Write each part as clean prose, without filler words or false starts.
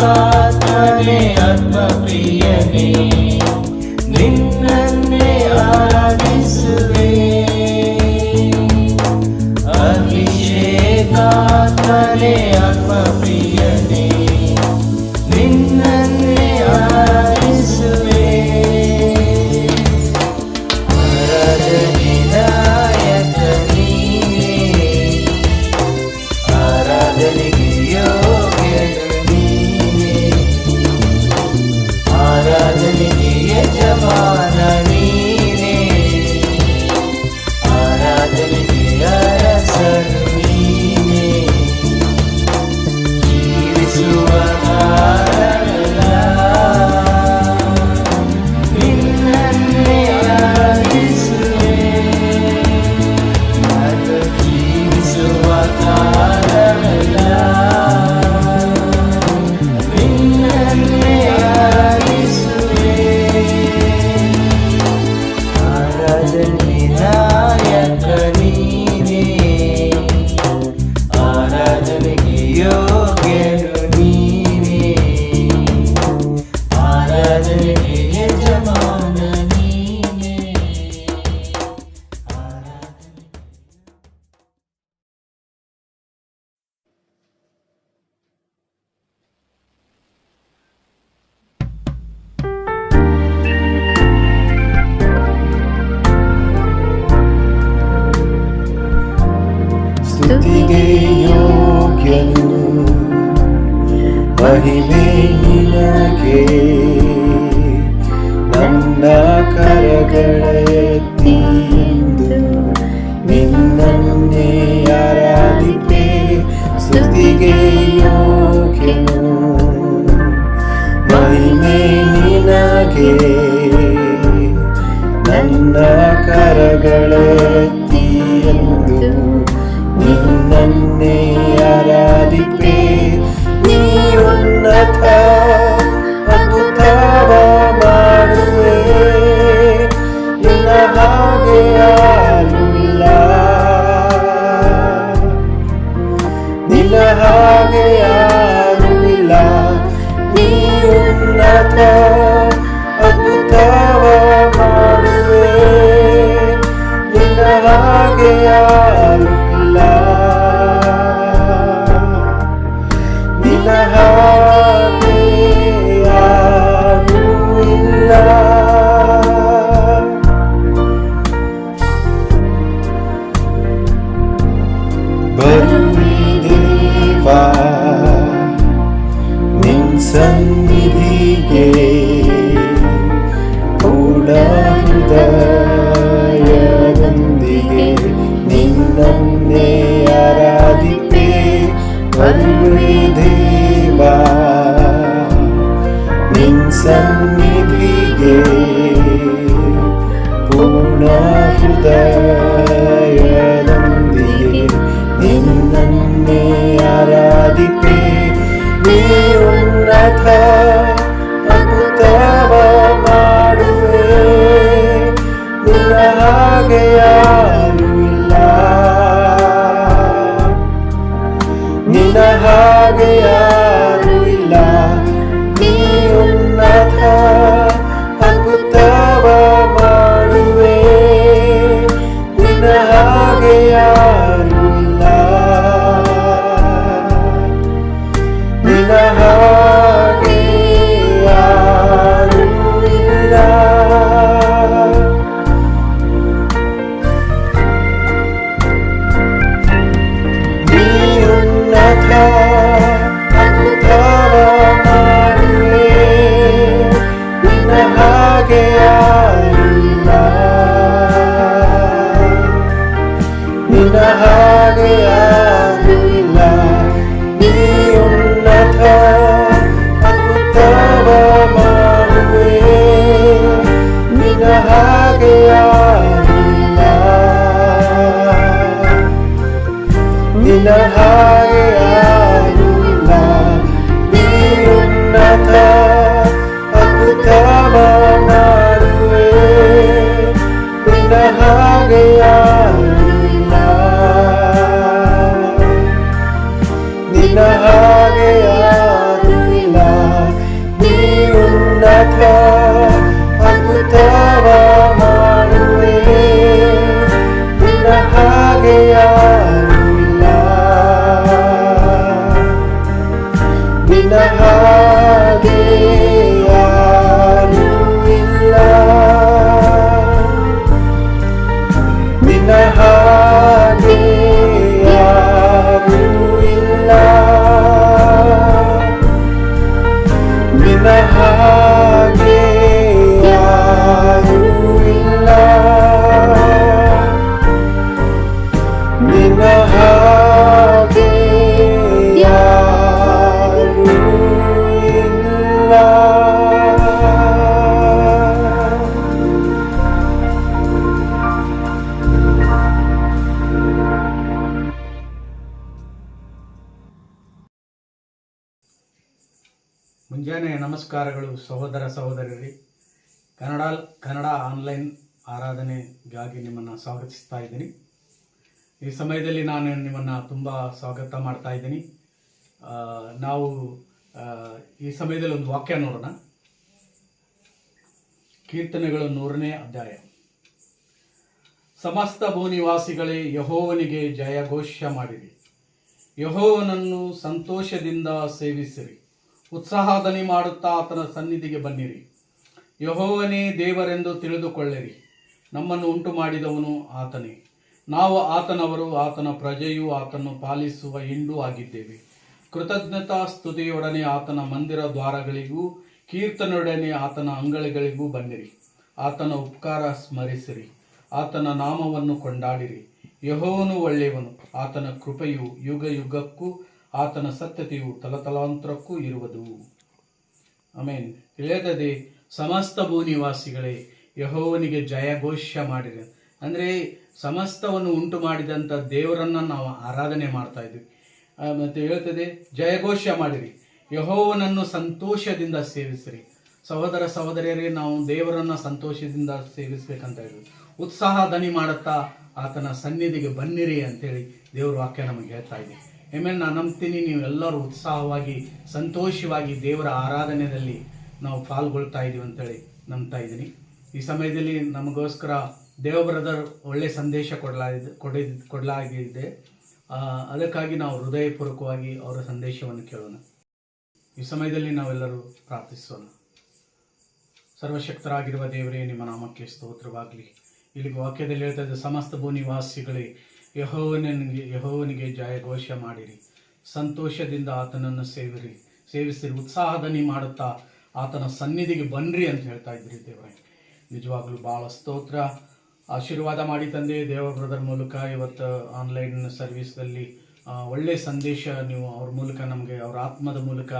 ಅಭಿಷೇಕಾತ್ಮನೇ ಆತ್ಮಪ್ರಿಯನೇ ನಿನ್ನನ್ನೇ ಆರಾಧಿಸುವೆ. ಅಭಿಷೇಕಾತ್ಮನೇ ಆತ್ಮಪ್ರಿಯನೇ ನಿನ್ನನ್ನೇ ಆರಾಧಿಸುವೆ. ಆರಾಧನೆ ನಾಯಕ ನೀನೇ, ಆರಾಧನೆಗೆ ಯೋಗ್ಯನು ನೀನೇ, ಆರಾಧನೆಗೆ ಯಜಮಾನ ನೀನೇ, ಆರಾಧನೆಗೆ ಅರಸನು ನೀನೇ. ಜೀವಿಸುವ ಕಾಲವೆಲ್ಲ ನಿನ್ನನ್ನೇ ಆರಾಧಿಸುವೆ. ಅದು ಜೀವಿಸುವ ಕಾಲವೆಲ್ಲ ನಿನ್ನನ್ನೇ ಆರಾಧಿಸುವೆ. ಆರಾಧನೆ ನಾಯಕ ನೀನೇ, ಆರಾಧನೆಗೆ ಯೋಗ್ಯನು ನೀನೇ, ಆರಾಧನೆಗೆ ಯಜಮಾನ ನೀನೇ. ಸ್ತುತಿಗೆ ಯೋಗ್ಯನು ಮಹಿಮೆ ನಿನಗೆ, ನನ್ನ ಕರಗಳ ಎತ್ತಿ ಎಂದು ನಿನ್ನನ್ನೇ ಆರಾಧಿಪೆ. ಸ್ತುತಿಗೆ ಯೋಗ್ಯನು ಮಹಿಮೆ ನಿನಗೆ, ನನ್ನ ಕರಗಳ ಎತ್ತಿ ಎಂದು ನಿನ್ನನ್ನೇ ಆರಾಧಿಪೆ. ನೀ ಉನ್ನತ ಅದ್ಭುತವ ಮಾಡುವೆ, ನಿನ್ನ ಹಾಗೆ ಯಾರೂ ಇಲ್ಲ, ನಿನ್ನ ಹಾಗೆ ಯಾರೂ ಇಲ್ಲ. ನೀ ಉನ್ನತ ಅದ್ಭುತವ ಮಾಡುವೆ, ನಿನ್ನ ಹಾಗೆ ಯಾರೂ ಇಲ್ಲ, ನಿನ್ನ ಹಾಗೆ ಯಾರೂ ಇಲ್ಲ. ಬರುವೆ ದೇವಾ ನಿನ್ ಸನ್ನಿಧಿಗೆ, ಪೂರ್ಣ ಹೃದಯದೊಂದಿಗೆ ನಿನ್ನನ್ನೇ ಆರಾಧಿಪೆ. ಬರುವೆ ದೇವಾ ನಿನ್ ಸನ್ನಿಧಿಗೆ, ಪೂರ್ಣ ಹೃದಯದೊಂದಿಗೆ ನಿನ್ನನ್ನೇ ಆರಾಧಿಪೆ. ನೀ ಉನ್ನತ ಅದ್ಭುತವ ಮಾಡುವೆ, ನಿನ್ನ ಹಾಗೆ ಯಾರೂ ಇಲ್ಲ, ನಿನ್ನ ಹಾಗೆ ಯಾರೂ ಇಲ್ಲ. ನೀ ಉನ್ನತ ಅದ್ಭುತವ ಮಾಡುವೆ, ನಿನ್ನ ಹಾಗೆ ಯಾರೂ ಇಲ್ಲ, ನಿನ್ನ ಹಾಗೆ ಯಾರೂ ಇಲ್ಲ. ನೀ ಉನ್ನತ ಅದ್ಭುತವ ಮಾಡುವೆ, ನಿನ್ನ ಹಾಗೆ ಯಾರೂ ಇಲ್ಲ, ನಿನ್ನ ಹಾಗೆ ಯಾರೂ ಇಲ್ಲ. ನೀ ಉನ್ನತ ಅದ್ಭುತವ ಮಾಡುವೆ, ನಿನ್ನ ಹಾಗೆ ಯಾರೂ ಇಲ್ಲ, ನಿನ್ನ ಹಾಗೆ ಯಾರೂ ಇಲ್ಲ. ನೀ ಉನ್ನತ ಅದ್ಭುತವ ಮಾಡುವೆ, ನಿನ್ನ ಹಾಗೆ ಯಾರೂ ಇಲ್ಲ, ನಿನ್ನ ಹಾಗೆ ಯಾರೂ ಇಲ್ಲ. ನಾಥ ಅದ್ಭುತವ ಮಾಡುವೆ, ನಿನ್ನ ಹಾಗೆ ಯಾರೂ ಇಲ್ಲ, ನಿನ್ನ ಹಾಗೆ ಯಾರೂ ಇಲ್ಲ, ನಿನ್ನ ಹಾಗೆ ಯಾರೂ ಇಲ್ಲ, ನಿನ್ನ ಹಾಗೆ ಯಾರೂ ಇಲ್ಲ, ನಿನ್ನ ಹಾಗೆ ಯಾರೂ ಇಲ್ಲ. ಮುಂಜಾನೆ ನಮಸ್ಕಾರಗಳು ಸಹೋದರ ಸಹೋದರರಿ. ಕನ್ನಡ ಆನ್ಲೈನ್ ಆರಾಧನೆಗಾಗಿ ನಿಮ್ಮನ್ನು ಸ್ವಾಗತಿಸ್ತಾ ಇದ್ದೀನಿ. ಈ ಸಮಯದಲ್ಲಿ ನಾನು ನಿಮ್ಮನ್ನು ತುಂಬ ಸ್ವಾಗತ ಮಾಡ್ತಾ ಇದ್ದೀನಿ. ನಾವು ಈ ಸಮಯದಲ್ಲಿ ಒಂದು ವಾಕ್ಯ ನೋಡೋಣ. ಕೀರ್ತನೆಗಳು 100ನೇ ಅಧ್ಯಾಯ. ಸಮಸ್ತ ಭೂನಿವಾಸಿಗಳೇ, ಯೆಹೋವನಿಗೆ ಜಯಘೋಷ ಮಾಡಿರಿ, ಯೆಹೋವನನ್ನು ಸಂತೋಷದಿಂದ ಸೇವಿಸಿರಿ, ಉತ್ಸಾಹಧ್ವನಿ ಮಾಡುತ್ತಾ ಆತನ ಸನ್ನಿಧಿಗೆ ಬನ್ನಿರಿ. ಯೆಹೋವನೇ ದೇವರೆಂದು ತಿಳಿದುಕೊಳ್ಳಿರಿ, ನಮ್ಮನ್ನು ಉಂಟು ಮಾಡಿದವನು ಆತನೇ, ನಾವು ಆತನವರು, ಆತನ ಪ್ರಜೆಯೂ ಆತನು ಪಾಲಿಸುವ ಹಿಂಡು ಆಗಿದ್ದೇವೆ. ಕೃತಜ್ಞತಾ ಸ್ತುತಿಯೊಡನೆ ಆತನ ಮಂದಿರ ದ್ವಾರಗಳಿಗೂ ಕೀರ್ತನೆಯೊಡನೆ ಆತನ ಅಂಗಳಿಗಳಿಗೂ ಬನ್ನಿರಿ. ಆತನ ಉಪಕಾರ ಸ್ಮರಿಸಿರಿ, ಆತನ ನಾಮವನ್ನು ಕೊಂಡಾಡಿರಿ. ಯೆಹೋವನು ಒಳ್ಳೆಯವನು, ಆತನ ಕೃಪೆಯು ಯುಗ ಯುಗಕ್ಕೂ ಆತನ ಸತ್ಯತೆಯು ತಲತಲಾಂತರಕ್ಕೂ ಇರುವುದು. ಆಮೇನ್. ತಿಳಿಯದೆ ಸಮಸ್ತ ಭೂನಿವಾಸಿಗಳೇ, ಯೆಹೋವನಿಗೆ ಜಯಘೋಷ ಮಾಡಿರಿ. ಅಂದರೆ ಸಮಸ್ತವನ್ನು ಉಂಟು ಮಾಡಿದಂಥ ದೇವರನ್ನು ನಾವು ಆರಾಧನೆ ಮಾಡ್ತಾ ಇದ್ವಿ. ಮತ್ತು ಹೇಳ್ತದೆ ಜಯಘೋಷ ಮಾಡಿರಿ, ಯೆಹೋವನನ್ನು ಸಂತೋಷದಿಂದ ಸೇವಿಸಿರಿ. ಸಹೋದರ ಸಹೋದರಿಯರೇ, ನಾವು ದೇವರನ್ನು ಸಂತೋಷದಿಂದ ಸೇವಿಸ್ಬೇಕಂತ ಹೇಳಿದ್ವಿ. ಉತ್ಸಾಹ ಧ್ವನಿ ಮಾಡುತ್ತಾ ಆತನ ಸನ್ನಿಧಿಗೆ ಬನ್ನಿರಿ ಅಂತೇಳಿ ದೇವ್ರ ವಾಕ್ಯ ನಮಗೆ ಹೇಳ್ತಾ ಇದೆ. ಆಮೇಲೆ ನಾನು ನಂಬ್ತೀನಿ ನೀವೆಲ್ಲರೂ ಉತ್ಸಾಹವಾಗಿ ಸಂತೋಷವಾಗಿ ದೇವರ ಆರಾಧನೆಯಲ್ಲಿ ನಾವು ಪಾಲ್ಗೊಳ್ತಾ ಇದ್ದೀವಿ ಅಂತೇಳಿ ನಂಬ್ತಾ ಇದ್ದೀನಿ. ಈ ಸಮಯದಲ್ಲಿ ನಮಗೋಸ್ಕರ ದೇವ ಬ್ರದರ್ ಒಳ್ಳೆ ಸಂದೇಶ ಕೊಡಲಾಗಿದೆ. ಅದಕ್ಕಾಗಿ ನಾವು ಹೃದಯಪೂರ್ವಕವಾಗಿ ಅವರ ಸಂದೇಶವನ್ನು ಕೇಳೋಣ. ಈ ಸಮಯದಲ್ಲಿ ನಾವೆಲ್ಲರೂ ಪ್ರಾರ್ಥಿಸೋಣ. ಸರ್ವಶಕ್ತರಾಗಿರುವ ದೇವರೇ, ನಿಮ್ಮ ನಾಮಕ್ಕೆ ಸ್ತೋತ್ರವಾಗಲಿ. ಇಲ್ಲಿಗೆ ವಾಕ್ಯದಲ್ಲಿ ಹೇಳ್ತಾ ಇದ್ದ ಸಮಸ್ತ ಭೂನಿವಾಸಿಗಳೇ, ಯೆಹೋವನಿಗೆ ಜಯಘೋಷ ಮಾಡಿರಿ, ಸಂತೋಷದಿಂದ ಆತನನ್ನು ಸೇವಿಸಿರಿ, ಉತ್ಸಾಹಧ್ವನಿ ಮಾಡುತ್ತಾ ಆತನ ಸನ್ನಿಧಿಗೆ ಬನ್ನಿರಿ ಅಂತ ಹೇಳ್ತಾ ಇದ್ರಿ ದೇವರೇ. ನಿಜವಾಗ್ಲೂ ಭಾಳ ಸ್ತೋತ್ರ. ಆಶೀರ್ವಾದ ಮಾಡಿ ತಂದೆ. ದೇವ ಬ್ರದರ್ ಮೂಲಕ ಇವತ್ತು ಆನ್ಲೈನ್ ಸರ್ವಿಸ್ದಲ್ಲಿ ಒಳ್ಳೆ ಸಂದೇಶ ನೀವು ಅವ್ರ ಮೂಲಕ ನಮಗೆ, ಅವರ ಆತ್ಮದ ಮೂಲಕ,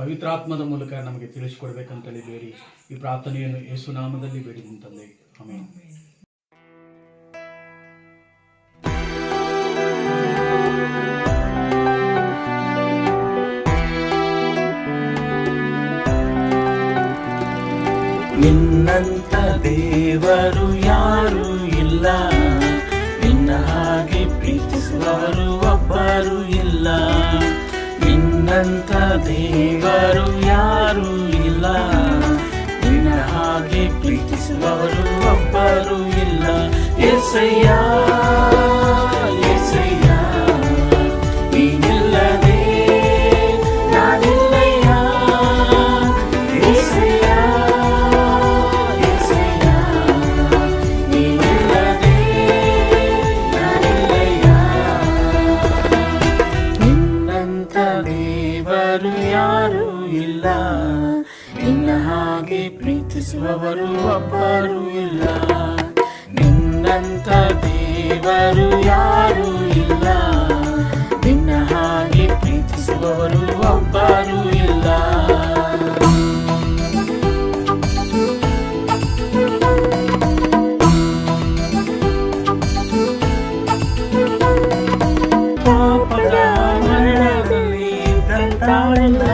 ಪವಿತ್ರಾತ್ಮದ ಮೂಲಕ ನಮಗೆ ತಿಳಿಸ್ಕೊಡ್ಬೇಕಂತೇಳಿ ಬೇಡಿ ಈ ಪ್ರಾರ್ಥನೆಯನ್ನು ಯೇಸು ನಾಮದಲ್ಲಿ ಬೇಡಿದ್ದೀನಿ ತಂದೆ. ಆಮೆನ್. ನಿನ್ನಂತ ದೇವರು ಯಾರೂ ಇಲ್ಲ, ನಿನ್ನ ಹಾಗೆ ಪ್ರೀತಿಸುವವರು ಒಬ್ಬರು ಇಲ್ಲ. ನಿನ್ನಂತ ದೇವರು ಯಾರೂ ಇಲ್ಲ, ನಿನ್ನ ಹಾಗೆ ಪ್ರೀತಿಸುವವರು ಒಬ್ಬರು ಇಲ್ಲ. యేసయ్య యేసయ్య ನೀನಿಲ್ಲದೆ ನಾನಿಲ್ಲಯ್ಯ. యేసయ్య యేసయ్య ನೀನಿಲ್ಲದೆ ನಾನಿಲ್ಲಯ್ಯ. ನಿನ್ನಂತ ದೇವರು ಯಾರೂ ಇಲ್ಲ, ನಿನ್ನ ಹಾಗೆ ಪ್ರೀತಿಸುವವರು ಒಬ್ಬರು ಇಲ್ಲ. ನಿನ್ನಂತ ದೇವರು ಯಾರೂ ಇಲ್ಲ, ನಿನ್ನ ಹಾಗೆ ಪ್ರೀತಿಸುವವರು ಒಬ್ಬರು ಇಲ್ಲ. ಪಾಪದ ಮರಣದಲ್ಲಿ ಇದ್ದಂತಾಳಲ್ಲ,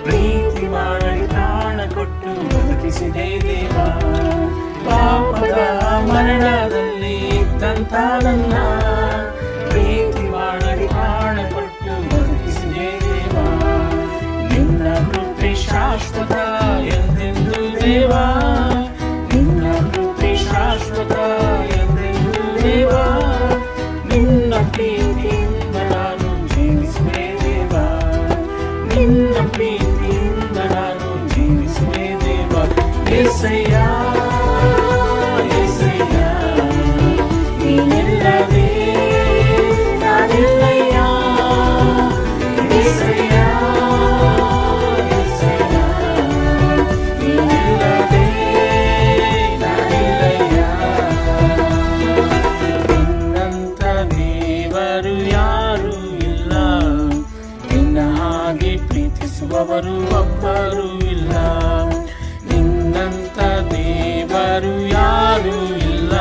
ಪ್ರೀತಿ ಮಾಡಿ ಪ್ರಾಣ ಕೊಟ್ಟು ಬದುಕಿಸಿದೆ ದೇವ. ಪಾಪದ ಮರಣದಲ್ಲಿ ಇದ್ದಂತಾಳಲ್ಲ, ಪ್ರೀತಿ ಮಾಡಿ ಪ್ರಾಣ ಕೊಟ್ಟು ಬದುಕಿಸಿದೆ ದೇವ. ನಿನ್ನ ಕೃಪೆ ಶಾಶ್ವತ ದೇವಾ, ನಿನ್ನ ಕೃಪೆ ಶಾಶ್ವತ ಎಂದೆಂದೂ ದೇವಾ, ನಿನ್ನ ಪ್ರೀತಿಯಿಂದ ನಾನು ಜೀವಿಸುವೆ ದೇವಾ, ನಿನ್ನ ಪ್ರೀತಿಯಿಂದ ನಾನು ಜೀವಿಸುವೆ ದೇವಾ. యేసయ్య యేసయ్య ನೀನಿಲ್ಲದೆ ನಾನಿಲ್ಲಯ್ಯ, యేసయ్య యేసయ్య ನೀನಿಲ್ಲದೆ ನಾನಿಲ್ಲಯ್ಯ. ನಿನ್ನಂಥ ದೇವರು ಯಾರೂ ಇಲ್ಲ, ನಿನ್ನ ಹಾಗೆ ಪ್ರೀತಿಸುವವರು ಒಬ್ಬರೂ ಇಲ್ಲ. ನಿನ್ನಂಥ ದೇವರು ಯಾರೂ ಇಲ್ಲ,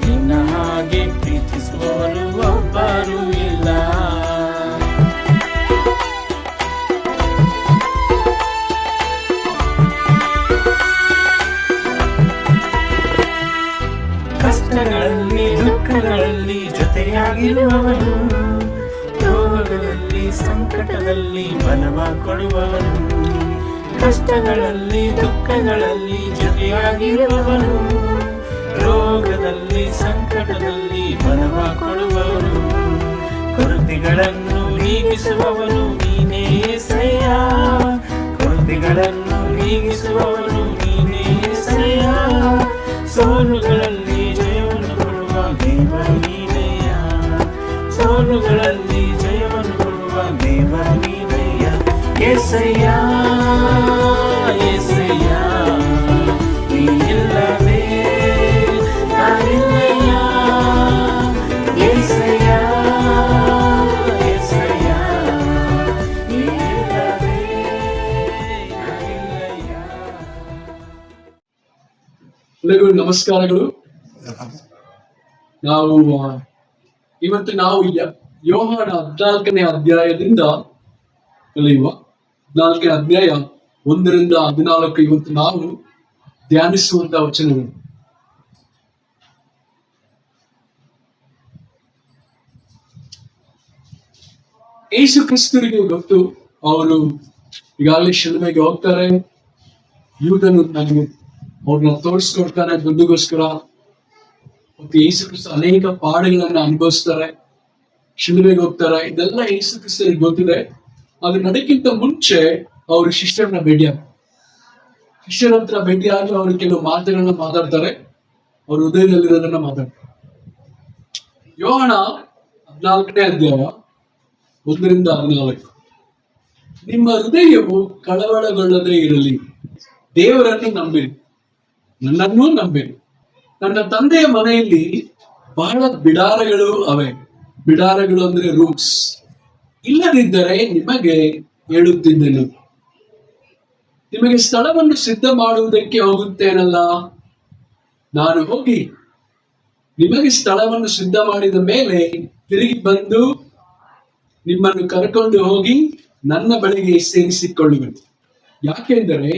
ನಿನ್ನ ಹಾಗೆ ಪ್ರೀತಿಸುವವರು ಒಬ್ಬರೂ ಇಲ್ಲ. ಕಷ್ಟಗಳಲ್ಲಿ ದುಃಖಗಳಲ್ಲಿ ಜೊತೆಯಾಗಿರುವವನು, ರೋಗದಲ್ಲಿ ಸಂಕಟದಲ್ಲಿ ಬಲವ ಕೊಡುವವನು, ಕಷ್ಟಗಳಲ್ಲಿ ದುಃಖಗಳಲ್ಲಿ ಜೊತೆಯಾಗಿರುವವನು, ರೋಗದಲ್ಲಿ ಸಂಕಟದಲ್ಲಿ ಬಲವ ಕೊಡುವವನು, ಕೊರತೆಗಳನ್ನು ನೀಗಿಸುವವನು ನೀನೇ యేసయ్ಯ, ಕೊರತೆಗಳನ್ನು ನೀಗಿಸುವವನು ನೀನೇ యేసయ్ಯ, ಸೋಲುಗಳಲ್ಲಿ ಜಯವನ್ನು ಕೊಡುವ ದೇವ ನೀನಯ್ಯ, ಸೋಲುಗಳಲ್ಲಿ ಜಯವನ್ನು ಕೊಡುವ ದೇವ ನೀನಯ್ಯ. యేసయ్య యేసయ్య ನೀನಿಲ್ಲದೆ ನಾನಿಲ್ಲಯ್ಯ, యేసయ్య యేసయ్య ನೀನಿಲ್ಲದೆ ನಾನಿಲ್ಲಯ್ಯ. ಎಲ್ಲರಿಗೂ ನಮಸ್ಕಾರಗಳು. ಇವತ್ತು ನಾವು ಯೋಹಾನ 14ನೇ ಅಧ್ಯಾಯದಿಂದ ಕಲಿಯುವ 14ನೇ ಅಧ್ಯಾಯ 1ರಿಂದ 14 ಇವತ್ತು ನಾವು ಧ್ಯಾನಿಸುವಂತಹ ವಚನಗಳು. ಯೇಸು ಕ್ರಿಸ್ತರಿಗೆ ಗೊತ್ತು, ಅವರು ಈಗಾಗಲೇ ಶಿಲುಬೆಗೆ ಹೋಗ್ತಾರೆ. ಯೂದನು ನನಗೆ ಅವ್ರನ್ನ ತೋರಿಸ್ಕೊಡ್ತಾನೆ ದುಡ್ಡುಗೋಸ್ಕರ. ಮತ್ತು ಯೇಸು ಕ್ರಿಸ್ತ ಅನೇಕ ಪಾಡುಗಳನ್ನ ಅನುಭವಿಸ್ತಾರೆ, ಶಿಲುಬೆಗೆ ಹೋಗ್ತಾರೆ. ಇದೆಲ್ಲ ಯೇಸು ಕ್ರಿಸ್ತರಿಗೆ ಗೊತ್ತಿದೆ. ಅದ್ರ ನಡೆಕ್ಕಿಂತ ಮುಂಚೆ ಅವರು ಶಿಷ್ಯರನ್ನ ಶಿಷ್ಯರ ಹತ್ರ ಭೇಟಿಯಾಗಿ ಅವರು ಕೆಲವು ಮಾತುಗಳನ್ನ ಮಾತಾಡ್ತಾರೆ, ಅವ್ರ ಹೃದಯದಲ್ಲಿರೋದನ್ನ ಮಾತಾಡ್ತಾರೆ. ಯೋಹಾನ 14ನೇ ಅಧ್ಯಾಯ 1ರಿಂದ 14. ನಿಮ್ಮ ಹೃದಯವು ಕಳವಳಗೊಳ್ಳದೆ ಇರಲಿ, ದೇವರನ್ನು ನಂಬಿರಿ, ನನ್ನನ್ನೂ ನಂಬಿರಿ. ನನ್ನ ತಂದೆಯ ಮನೆಯಲ್ಲಿ ಬಹಳ ಬಿಡಾರಗಳು ಅವೆ. ಬಿಡಾರಗಳು ಅಂದ್ರೆ ರೂಮ್ಸ್. ಇಲ್ಲದಿದ್ದರೆ ನಿಮಗೆ ಹೇಳುತ್ತಿದ್ದೆನು, ನಿಮಗೆ ಸ್ಥಳವನ್ನು ಸಿದ್ಧ ಮಾಡುವುದಕ್ಕೆ ಹೋಗುತ್ತೇನಲ್ಲ. ನಾನು ಹೋಗಿ ನಿಮಗೆ ಸ್ಥಳವನ್ನು ಸಿದ್ಧ ಮಾಡಿದ ಮೇಲೆ ತಿರುಗಿ ಬಂದು ನಿಮ್ಮನ್ನು ಕರ್ಕೊಂಡು ಹೋಗಿ ನನ್ನ ಬಳಿಗೆ ಸೇರಿಸಿಕೊಳ್ಳುವೆನು. ಯಾಕೆಂದರೆ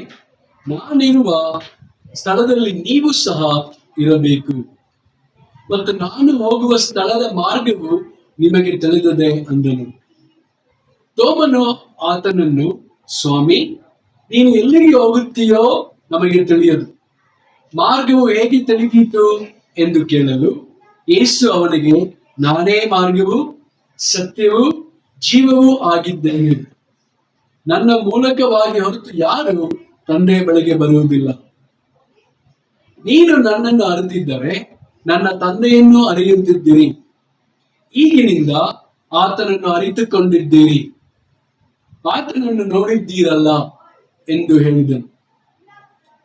ನಾನಿರುವ ಸ್ಥಳದಲ್ಲಿ ನೀವು ಸಹ ಇರಬೇಕು, ಮತ್ತು ನಾನು ಹೋಗುವ ಸ್ಥಳದ ಮಾರ್ಗವು ನಿಮಗೆ ತಿಳಿದದೆ ಅಂದನು. ತೋಮನು ಆತನನ್ನು, ಸ್ವಾಮಿ, ನೀನು ಎಲ್ಲಿಗೆ ಹೋಗುತ್ತೀಯೋ ನಮಗೆ ತಿಳಿಯದು, ಮಾರ್ಗವು ಹೇಗೆ ತಿಳಿದೀತು ಎಂದು ಕೇಳಲು ಯೇಸು ಅವನಿಗೆ, ನಾನೇ ಮಾರ್ಗವು ಸತ್ಯವೂ ಜೀವವೂ ಆಗಿದ್ದೇನೆ. ನನ್ನ ಮೂಲಕವಾಗಿ ಹೊರತು ಯಾರು ತಂದೆಯ ಬಳಿಗೆ ಬರುವುದಿಲ್ಲ. ನೀನು ನನ್ನನ್ನು ಅರಿತಿದ್ದರೆ ನನ್ನ ತಂದೆಯನ್ನು ಅರಿಯುತ್ತಿದ್ದೀರಿ, ಈಗಿನಿಂದ ಆತನನ್ನು ಅರಿತುಕೊಂಡಿದ್ದೀರಿ, ಆತನನ್ನು ನೋಡಿದ್ದೀರಲ್ಲ ಎಂದು ಹೇಳಿದನು.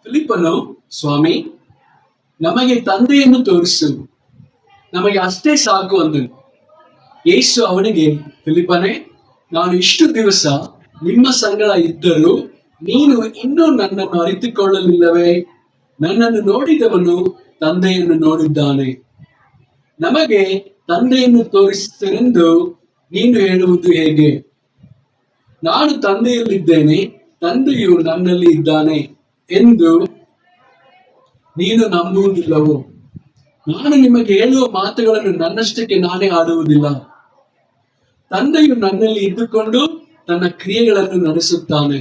ಫಿಲಿಪ್ಪನು, ಸ್ವಾಮಿ, ನಮಗೆ ತಂದೆಯನ್ನು ತೋರಿಸು, ನಮಗೆ ಅಷ್ಟೇ ಸಾಕು ಅಂದನು. ಯೇಸು ಅವನಿಗೆ, ಫಿಲಿಪ್ಪನೇ, ನಾನು ಇಷ್ಟು ದಿವಸ ನಿಮ್ಮ ಸಂಗಡ ಇದ್ದರೂ ನೀನು ಇನ್ನೂ ನನ್ನನ್ನು ಅರಿತುಕೊಳ್ಳಲಿಲ್ಲವೇ? ನನ್ನನ್ನು ನೋಡಿದವನು ತಂದೆಯನ್ನು ನೋಡಿದ್ದಾನೆ. ನಮಗೆ ತಂದೆಯನ್ನು ತೋರಿಸುತ್ತೇನೆಂದು ನೀನು ಹೇಳುವುದು ಹೇಗೆ? ನಾನು ತಂದೆಯಲ್ಲಿದ್ದೇನೆ, ತಂದೆಯು ನನ್ನಲ್ಲಿ ಇದ್ದಾನೆ ಎಂದು ನೀನು ನಂಬುವುದಿಲ್ಲವೋ? ನಾನು ನಿಮಗೆ ಹೇಳುವ ಮಾತುಗಳನ್ನು ನನ್ನಷ್ಟಕ್ಕೆ ನಾನೇ ಆಡುವುದಿಲ್ಲ. ತಂದೆಯು ನನ್ನಲ್ಲಿ ಇದ್ದುಕೊಂಡು ತನ್ನ ಕ್ರಿಯೆಗಳನ್ನು ನಡೆಸುತ್ತಾನೆ.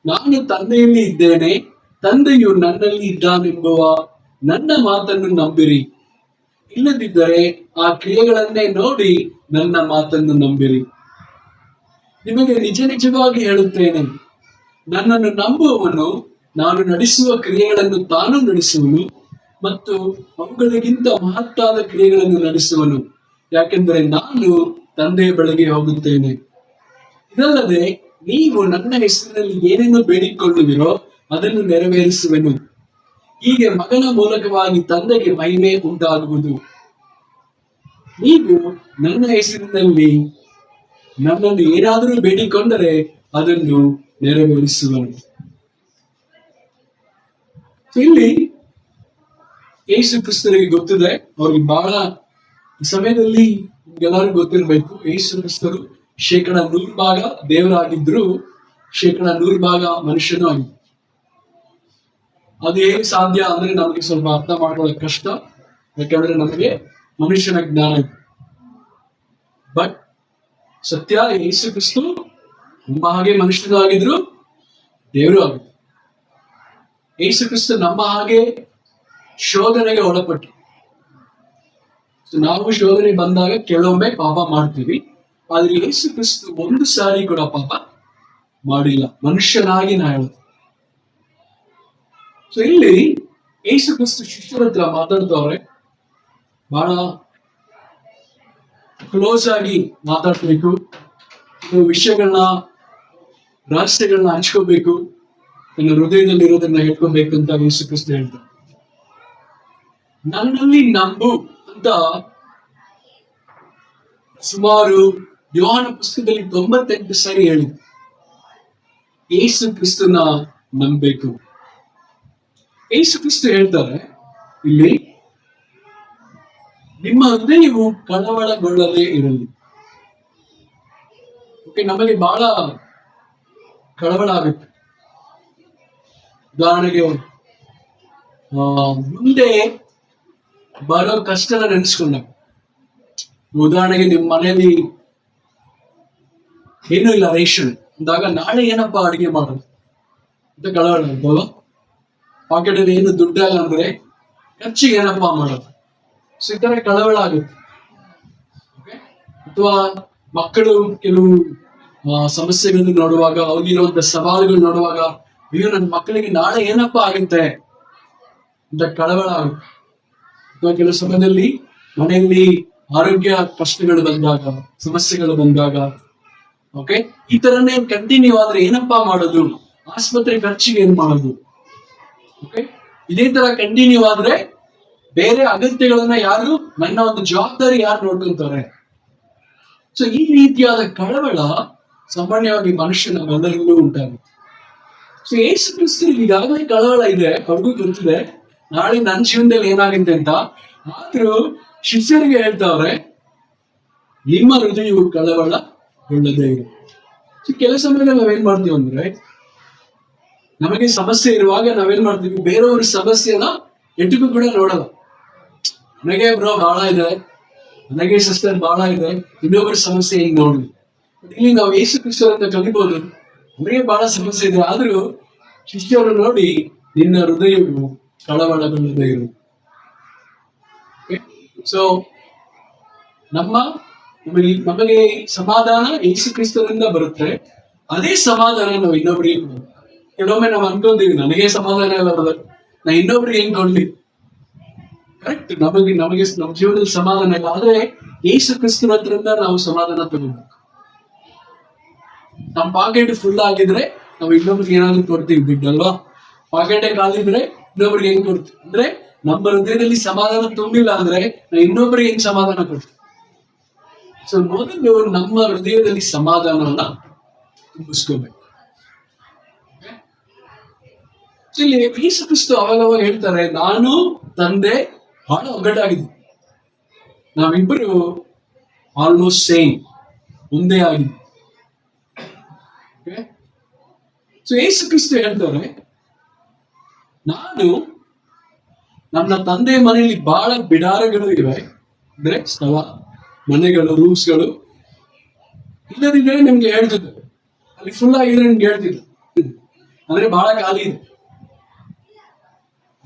ನಾನು ತಂದೆಯಲ್ಲಿ ಇದ್ದೇನೆ, ತಂದೆಯು ನನ್ನಲ್ಲಿ ಇದ್ದಾನೆಂಬುವ ನನ್ನ ಮಾತನ್ನು ನಂಬಿರಿ, ಇಲ್ಲದಿದ್ದರೆ ಆ ಕ್ರಿಯೆಗಳನ್ನೇ ನೋಡಿ ನನ್ನ ಮಾತನ್ನು ನಂಬಿರಿ. ನಿಮಗೆ ನಿಜ ನಿಜವಾಗಿ ಹೇಳುತ್ತೇನೆ, ನನ್ನನ್ನು ನಂಬುವವನು ನಾನು ನಡೆಸುವ ಕ್ರಿಯೆಗಳನ್ನು ತಾನು ನಡೆಸುವನು ಮತ್ತು ಅವುಗಳಿಗಿಂತ ಮಹತ್ತಾದ ಕ್ರಿಯೆಗಳನ್ನು ನಡೆಸುವನು, ಯಾಕೆಂದರೆ ನಾನು ತಂದೆಯ ಬಳಿಗೆ ಹೋಗುತ್ತೇನೆ. ಇದಲ್ಲದೆ ನೀವು ನನ್ನ ಹೆಸರಿನಲ್ಲಿ ಏನೇನು ಬೇಡಿಕೊಳ್ಳುವಿರೋ ಅದನ್ನು ನೆರವೇರಿಸುವೆನು. ಹೀಗೆ ಮಗನ ಮೂಲಕವಾಗಿ ತಂದೆಗೆ ಮಹಿಮೆ ಉಂಟಾಗುವುದು. ನೀವು ನನ್ನ ಹೆಸರಿನಲ್ಲಿ ನನ್ನನ್ನು ಏನಾದರೂ ಬೇಡಿಕೊಂಡರೆ ಅದನ್ನು ನೆರವೇರಿಸುವನು. ಇಲ್ಲಿ ಯೇಸು ಕ್ರಿಸ್ತರಿಗೆ ಗೊತ್ತಿದೆ, ಅವ್ರಿಗೆ ಬಹಳ ಈ ಸಮಯದಲ್ಲಿ ಎಲ್ಲರಿಗೂ ಗೊತ್ತಿರಬೇಕು, ಯೇಸು ಕ್ರಿಸ್ತರು 100% ದೇವರಾಗಿದ್ರು, 100% ಮನುಷ್ಯನೂ ಆಗಿದ್ರು. ಅದು ಹೇಗೆ ಸಾಧ್ಯ ಅಂದ್ರೆ ನಮಗೆ ಸ್ವಲ್ಪ ಅರ್ಥ ಮಾಡ್ಕೊಳ್ಳೋಕೆ ಕಷ್ಟ, ಯಾಕಂದ್ರೆ ನಮಗೆ ಮನುಷ್ಯನ ಜ್ಞಾನ ಇದೆ. ಬಟ್ ಸತ್ಯ, ಯೇಸು ಕ್ರಿಸ್ತು ನಮ್ಮ ಹಾಗೆ ಮನುಷ್ಯನೂ ಆಗಿದ್ರು, ದೇವರು ಆಗಿದ್ರು. ಯೇಸು ಕ್ರಿಸ್ತು ನಮ್ಮ ಹಾಗೆ ಶೋಧನೆಗೆ ಒಳಪಟ್ಟು, ನಾವು ಶೋಧನೆ ಬಂದಾಗ ಕೆಲವೊಮ್ಮೆ ಪಾಪ ಮಾಡ್ತೀವಿ, ಆದ್ರೆ ಯೇಸು ಕ್ರಿಸ್ತು ಒಂದು ಸಾರಿ ಕೂಡ ಪಾಪ ಮಾಡಿಲ್ಲ, ಮನುಷ್ಯನಾಗಿ ನಾ ಹೇಳುತ್ತೆ. ಸೊ ಇಲ್ಲಿ ಯೇಸು ಕ್ರಿಸ್ತು ಶಿಷ್ಯರ ಹತ್ರ ಮಾತಾಡ್ತವ್ರೆ, ಬಹಳ ಕ್ಲೋಸ್ ಆಗಿ ಮಾತಾಡ್ಬೇಕು, ವಿಷಯಗಳನ್ನ ರಹಸ್ಯಗಳನ್ನ ಹಂಚ್ಕೋಬೇಕು, ನನ್ನ ಹೃದಯದಲ್ಲಿ ಇರೋದನ್ನ ಹೇಳ್ಕೊಬೇಕು ಅಂತ ಯೇಸು ಕ್ರಿಸ್ತು ಹೇಳ್ತಾರೆ. ನನ್ನಲ್ಲಿ ನಂಬು ಅಂತ ಸುಮಾರು ಯೋಹಾನ ಪುಸ್ತಕದಲ್ಲಿ 98 ಸಾರಿ ಹೇಳಿದ್ರು. ಯೇಸು ಕ್ರಿಸ್ತನ ನಂಬಬೇಕು. ಯೇಸು ಕ್ರಿಸ್ತು ಹೇಳ್ತಾರೆ ಇಲ್ಲಿ, ನಿಮ್ಮ ಹೃದಯವು ಕಳವಳಗೊಳ್ಳದೇ ಇರಲಿ. ಓಕೆ, ನಮಗೆ ಬಹಳ ಕಳವಳ ಆಗುತ್ತೆ. ಉದಾಹರಣೆಗೆ ಮುಂದೆ ಬರೋ ಕಷ್ಟನ ನೆನೆಸ್ಕೊಂಡಾಗ, ಉದಾಹರಣೆಗೆ ನಿಮ್ಮ ಮನೆಯಲ್ಲಿ ಏನೂ ಇಲ್ಲ, ರೇಷನ್ ಅಂದಾಗ ನಾಳೆ ಏನಪ್ಪಾ ಅಡಿಗೆ ಮಾಡೋದು ಅಂತ ಕಳವಳ ಆಗುತ್ತಲ್ಲ. ಪಾಕೆಟಲ್ಲಿ ಏನು ದುಡ್ಡಲ್ಲ ಅಂದ್ರೆ ಖರ್ಚಿಗೆ ಏನಪ್ಪಾ ಮಾಡೋದು, ಸೊ ಈ ತರ ಕಳವಳ ಆಗುತ್ತೆ. ಅಥವಾ ಮಕ್ಕಳು ಕೆಲವು ಸಮಸ್ಯೆಗಳನ್ನು ನೋಡುವಾಗ, ಅವ್ರಿಗಿರುವಂತ ಸವಾಲುಗಳು ನೋಡುವಾಗ, ಅಯ್ಯೋ ನನ್ನ ಮಕ್ಕಳಿಗೆ ನಾಳೆ ಏನಪ್ಪಾ ಆಗುತ್ತೆ ಅಂತ ಕಳವಳ ಆಗುತ್ತೆ. ಅಥವಾ ಕೆಲವು ಸಮಯದಲ್ಲಿ ಮನೆಯಲ್ಲಿ ಆರೋಗ್ಯ ಕಷ್ಟಗಳು ಬಂದಾಗ, ಸಮಸ್ಯೆಗಳು ಬಂದಾಗ, ಓಕೆ, ಈ ತರನೇ ಕಂಟಿನ್ಯೂ ಆದ್ರೆ ಏನಪ್ಪಾ ಮಾಡೋದು, ಆಸ್ಪತ್ರೆ ಖರ್ಚಿಗೆ ಏನ್ ಮಾಡೋದು, ಓಕೆ, ಇದೇ ತರ ಕಂಟಿನ್ಯೂ ಆದ್ರೆ ಬೇರೆ ಅಗತ್ಯಗಳನ್ನ ಯಾರು, ನನ್ನ ಒಂದು ಜವಾಬ್ದಾರಿ ಯಾರು ನೋಡ್ಕೊಂತಾರೆ. ಸೊ ಈ ರೀತಿಯಾದ ಕಳವಳ ಸಾಮಾನ್ಯವಾಗಿ ಮನುಷ್ಯನವೆಲ್ಲರಿಗೂ ಉಂಟಾಗುತ್ತೆ. ಸೊ ಯೇಸು ಕ್ರಿಸ್ತರಿಗೆ ಈಗಾಗಲೇ ಕಳವಳ ಇದೆ, ಅವ್ರಿಗೂ ಗೊತ್ತಿದೆ ನಾಳೆ ನನ್ನ ಜೀವನದಲ್ಲಿ ಏನಾಗುತ್ತೆ ಅಂತ. ಆದ್ರೂ ಶಿಷ್ಯರಿಗೆ ಹೇಳ್ತಾವ್ರೆ, ನಿಮ್ಮ ಹೃದಯವು ಕಳವಳಗೊಳ್ಳದೇ ಇದೆ. ಸೊ ಕೆಲ ಸಮಯದಲ್ಲಿ ನಾವೇನ್ ಮಾಡ್ತೀವಿ ಅಂದ್ರೆ, ನಮಗೆ ಸಮಸ್ಯೆ ಇರುವಾಗ ನಾವೇನ್ ಮಾಡ್ತೀವಿ, ಬೇರೆಯವ್ರ ಸಮಸ್ಯೆನ ಎಟ್ಟಿಗೂ ಕೂಡ ನೋಡಲ್ಲ. ನನಗೆ ಬ್ರೋ ಬಹಳ ಇದೆ, ನನಗೆ ಸಿಸ್ಟರ್ ಬಹಳ ಇದೆ, ಇನ್ನೊಬ್ಬರ ಸಮಸ್ಯೆ ಹಿಂಗ್ ನೋಡಿ. ಇಲ್ಲಿ ನಾವು ಯೇಸು ಕ್ರಿಸ್ತರನ್ನ ಕಲಿಬಹುದು, ಅವರಿಗೆ ಬಹಳ ಸಮಸ್ಯೆ ಇದೆ, ಆದ್ರೂ ಶಿಷ್ಯರು ನೋಡಿ, ನಿನ್ನ ಹೃದಯವು ಕಳವಳಗೊಳ್ಳದೇ ಇರು. ಸೊ ನಮಗೆ ಸಮಾಧಾನ ಯೇಸು ಕ್ರಿಸ್ತರಿಂದ ಬರುತ್ತೆ. ಅದೇ ಸಮಾಧಾನ ನಾವು ಇನ್ನೊಬ್ರಿಗೆ, ಕೆಲವೊಮ್ಮೆ ನಾವು ಅನ್ಕೊಂತೀವಿ ನನಗೆ ಸಮಾಧಾನ ಇಲ್ಲ ಬರೋದು, ನಾ ಇನ್ನೊಬ್ರಿಗೆ ಹೆಂಗ್ ಕೊಡ್ಲಿ. ಕರೆಕ್ಟ್, ನಮಗೆ ನಮ್ಮ ಜೀವನದಲ್ಲಿ ಸಮಾಧಾನ ಇಲ್ಲ, ಆದ್ರೆ ಯೇಸು ಕ್ರಿಸ್ತನ ಹತ್ರದಿಂದ ನಾವು ಸಮಾಧಾನ ತಗೋಬೇಕು. ನಮ್ಮ ಪಾಕೆಟ್ ಫುಲ್ ಆಗಿದ್ರೆ ನಾವು ಇನ್ನೊಬ್ರಿಗೆ ಏನಾದ್ರು ಕೊಡ್ತೀವಿ ದುಡ್ಡಲ್ವಾ, ಪಾಕೆಟೇ ಖಾಲಿದ್ರೆ ಇನ್ನೊಬ್ರಿಗೆ ಹೆಂಗ್ ಕೊಡ್ತೀವಿ. ಅಂದ್ರೆ ನಮ್ಮ ಹೃದಯದಲ್ಲಿ ಸಮಾಧಾನ ತುಂಬಿಲ್ಲ ಅಂದ್ರೆ ನಾವು ಇನ್ನೊಬ್ರಿಗೆ ಹೆಂಗ್ ಸಮಾಧಾನ ಕೊಡ್ತೀವಿ. ಸೊ ಮೊದಲು ನಮ್ಮ ಹೃದಯದಲ್ಲಿ ಸಮಾಧಾನವನ್ನ ತುಂಬಿಸ್ಕೋಬೇಕು. ಇಲ್ಲಿ ಯೇಸು ಕ್ರಿಸ್ತು ಅವಾಗ ಹೇಳ್ತಾರೆ, ನಾನು ತಂದೆ ಬಹಳ ಒಗ್ಗಟ್ಟಾಗಿದ್ದೆ, ನಾವಿಬ್ಬರು ಆಲ್ಮೋಸ್ಟ್ ಸೇಮ್, ಒಂದೇ ಆಗಿದೆ. ಸೊ ಯೇಸು ಕ್ರಿಸ್ತು ಹೇಳ್ತಾರೆ, ನಾನು ನನ್ನ ತಂದೆ ಮನೆಯಲ್ಲಿ ಬಹಳ ಬಿಡಾರಗಳು ಇವೆ, ಅಂದ್ರೆ ಸ್ಥಳ, ಮನೆಗಳು, ರೂಮ್ಸ್ಗಳು ಇಲ್ಲದಿದ್ರೆ ನಿಮ್ಗೆ ಹೇಳ್ತಿದ್ದೆ, ಅಲ್ಲಿ ಫುಲ್ ಆಗಿದ್ರೆ ನಿಮ್ಗೆ ಹೇಳ್ತಿದ್ದೆ, ಅಂದ್ರೆ ಬಹಳ ಖಾಲಿ ಇದೆ.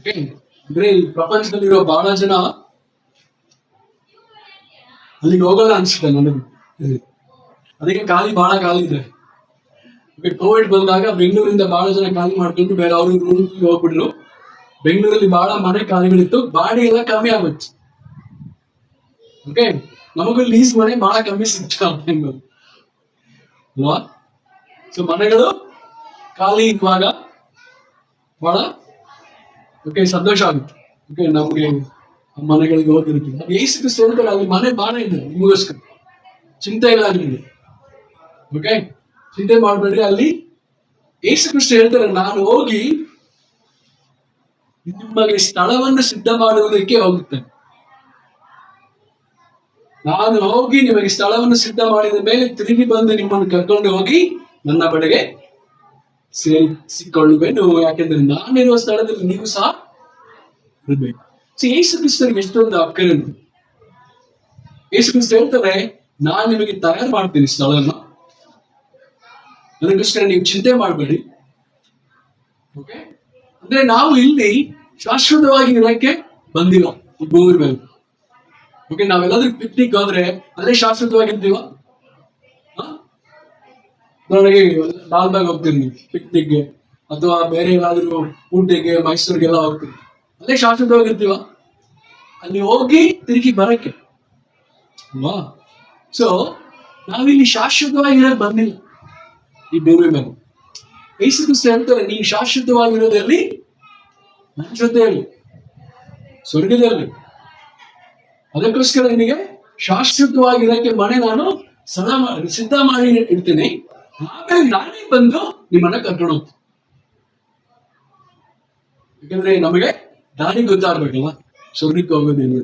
ಓಕೆ, ಅಂದ್ರೆ ಈ ಪ್ರಪಂಚದಲ್ಲಿರೋ ಬಹಳ ಜನ ಅಲ್ಲಿಗೆ ಹೋಗಲ್ಲ ಅನ್ಸುತ್ತೆ ನನಗೆ. ಅದಕ್ಕೆ ಬಹಳ ಖಾಲಿ ಇದೆ. ಕೋವಿಡ್ ಬಂದಾಗ ಬೆಂಗಳೂರಿಂದ ಬಹಳ ಜನ ಖಾಲಿ ಮಾಡ್ಕೊಂಡು ಬೇರೆ ಅವ್ರ ರೂಮ್ಗೆ ಹೋಗ್ಬಿಟ್ರು. ಬೆಂಗಳೂರಲ್ಲಿ ಬಹಳ ಮನೆ ಖಾಲಿಗಳಿತ್ತು, ಬಾಡಿಗೆ ಎಲ್ಲ ಕಮ್ಮಿ ಆಗುತ್ತೆ. ಓಕೆ, ನಮಗೂ ಲೀಸ್ ಮನೆ ಬಹಳ ಕಮ್ಮಿ ಸಿಗ್ತಾ ಬೆಂಗಳೂರು ಅಲ್ವಾ. ಸೊ ಮನೆಗಳು ಖಾಲಿ ಇರುವಾಗ ಬಹಳ ಓಕೆ ಸಂತೋಷ ಆಗುತ್ತೆ. ಓಕೆ, ನಮ್ಗೆ ಮನೆಗಳಿಗೆ ಹೋಗಿರ್ತೀವಿ. ಯೇಸು ಕ್ರಿಸ್ತ ಹೇಳ್ತಾರೆ ಅಲ್ಲಿ ಮನೆ ಬಹಳ ಇದೆ ನಿಮಗೋಸ್ಕರ, ಚಿಂತೆ ಇಲ್ಲ ನಿಮಗೆ. ಓಕೆ, ಚಿಂತೆ ಮಾಡ್ಬೇಡ್ರಿ. ಅಲ್ಲಿ ಯೇಸು ಕ್ರಿಸ್ತ ಹೇಳ್ತಾರೆ ನಾನು ಹೋಗಿ ನಿಮಗೆ ಸ್ಥಳವನ್ನು ಸಿದ್ಧ ಮಾಡುವುದಕ್ಕೆ ಹೋಗುತ್ತೇನೆ. ನಾನು ಹೋಗಿ ನಿಮಗೆ ಸ್ಥಳವನ್ನು ಸಿದ್ಧ ಮಾಡಿದ ಮೇಲೆ ತಿರುಗಿ ಬಂದು ನಿಮ್ಮನ್ನು ಕರ್ಕೊಂಡು ಹೋಗಿ ನನ್ನ ಬಳಿಗೆ ಸೇರಿಸಿಕೊಳ್ಳುವೆನು. ಯಾಕೆಂದ್ರೆ ನಾನಿರುವ ಸ್ಥಳದಲ್ಲಿ ನೀವು ಸಹ ಇರಬೇಕು. ಯೇಸು ಕ್ರಿಸ್ತನಿಗೆ ಎಷ್ಟೊಂದು ಅಕ್ಕರೆ. ಯೇಸು ಕ್ರಿಸ್ತ ಹೇಳ್ತಾರೆ ನಾನು ನಿಮಗೆ ತಯಾರು ಮಾಡ್ತೀನಿ ಸ್ಥಳವನ್ನು, ಅದಕ್ಕೋಸ್ಕರ ನೀವು ಚಿಂತೆ ಮಾಡಬೇಡಿ. ಓಕೆ, ಅಂದ್ರೆ ನಾವು ಇಲ್ಲಿ ಶಾಶ್ವತವಾಗಿ ಇರೋಕ್ಕೆ ಬಂದಿಲ್ಲ ಈ ಭೂಮಿ ಮೇಲೆ. ಓಕೆ, ನಾವೆಲ್ಲಾದ್ರೂ ಪಿಕ್ನಿಕ್ ಹೋದ್ರೆ ಅಲ್ಲೇ ಶಾಶ್ವತವಾಗಿರ್ತೀವ? ನನಗೆ ಲಾಲ್ಬಾಗ್ ಹೋಗ್ತೀನಿ ಪಿಕ್ನಿಕ್ಗೆ, ಅಥವಾ ಬೇರೆ ಏನಾದ್ರು ಊಟಿಗೆ ಮೈಸೂರಿಗೆಲ್ಲ ಹೋಗ್ತೀನಿ, ಅಲ್ಲೇ ಶಾಶ್ವತವಾಗಿರ್ತೀವ? ಅಲ್ಲಿ ಹೋಗಿ ತಿರುಗಿ ಬರಕ್ಕೆ ಅಲ್ವಾ? ಸೊ ನಾವಿಲ್ಲಿ ಶಾಶ್ವತವಾಗಿರೋದು ಬಂದಿಲ್ಲ ಈ ಭೂಮಿ ಮೇಲೆ. ಯೇಸು ಕ್ರಿಸ್ತ ಹೇಳ್ತಾರೆ ನೀನು ಶಾಶ್ವತವಾಗಿರೋದಲ್ಲಿ ನನ್ನ ಜೊತೆಯಲ್ಲಿ ಸ್ವರ್ಗದಲ್ಲಿ. ಅದಕ್ಕೋಸ್ಕರ ನಿನಗೆ ಶಾಶ್ವತವಾಗಿರೋಕ್ಕೆ ಮನೆ ನಾನು ಸಿದ್ಧ ಮಾಡಿ ಇಡ್ತೀನಿ. ಆಮೇಲೆ ನಾನೇ ಬಂದು ನಿಮ್ಮನ್ನ ಕರ್ಕೊಂಡು ಹೋಗ್ತೀನಿ. ಯಾಕಂದ್ರೆ ನಮಗೆ ದಾರಿ ಗೊತ್ತಾಗ್ಬೇಕಲ್ಲ ಸ್ವರ್ಗಕ್ಕೆ ಹೋಗೋದೇನು.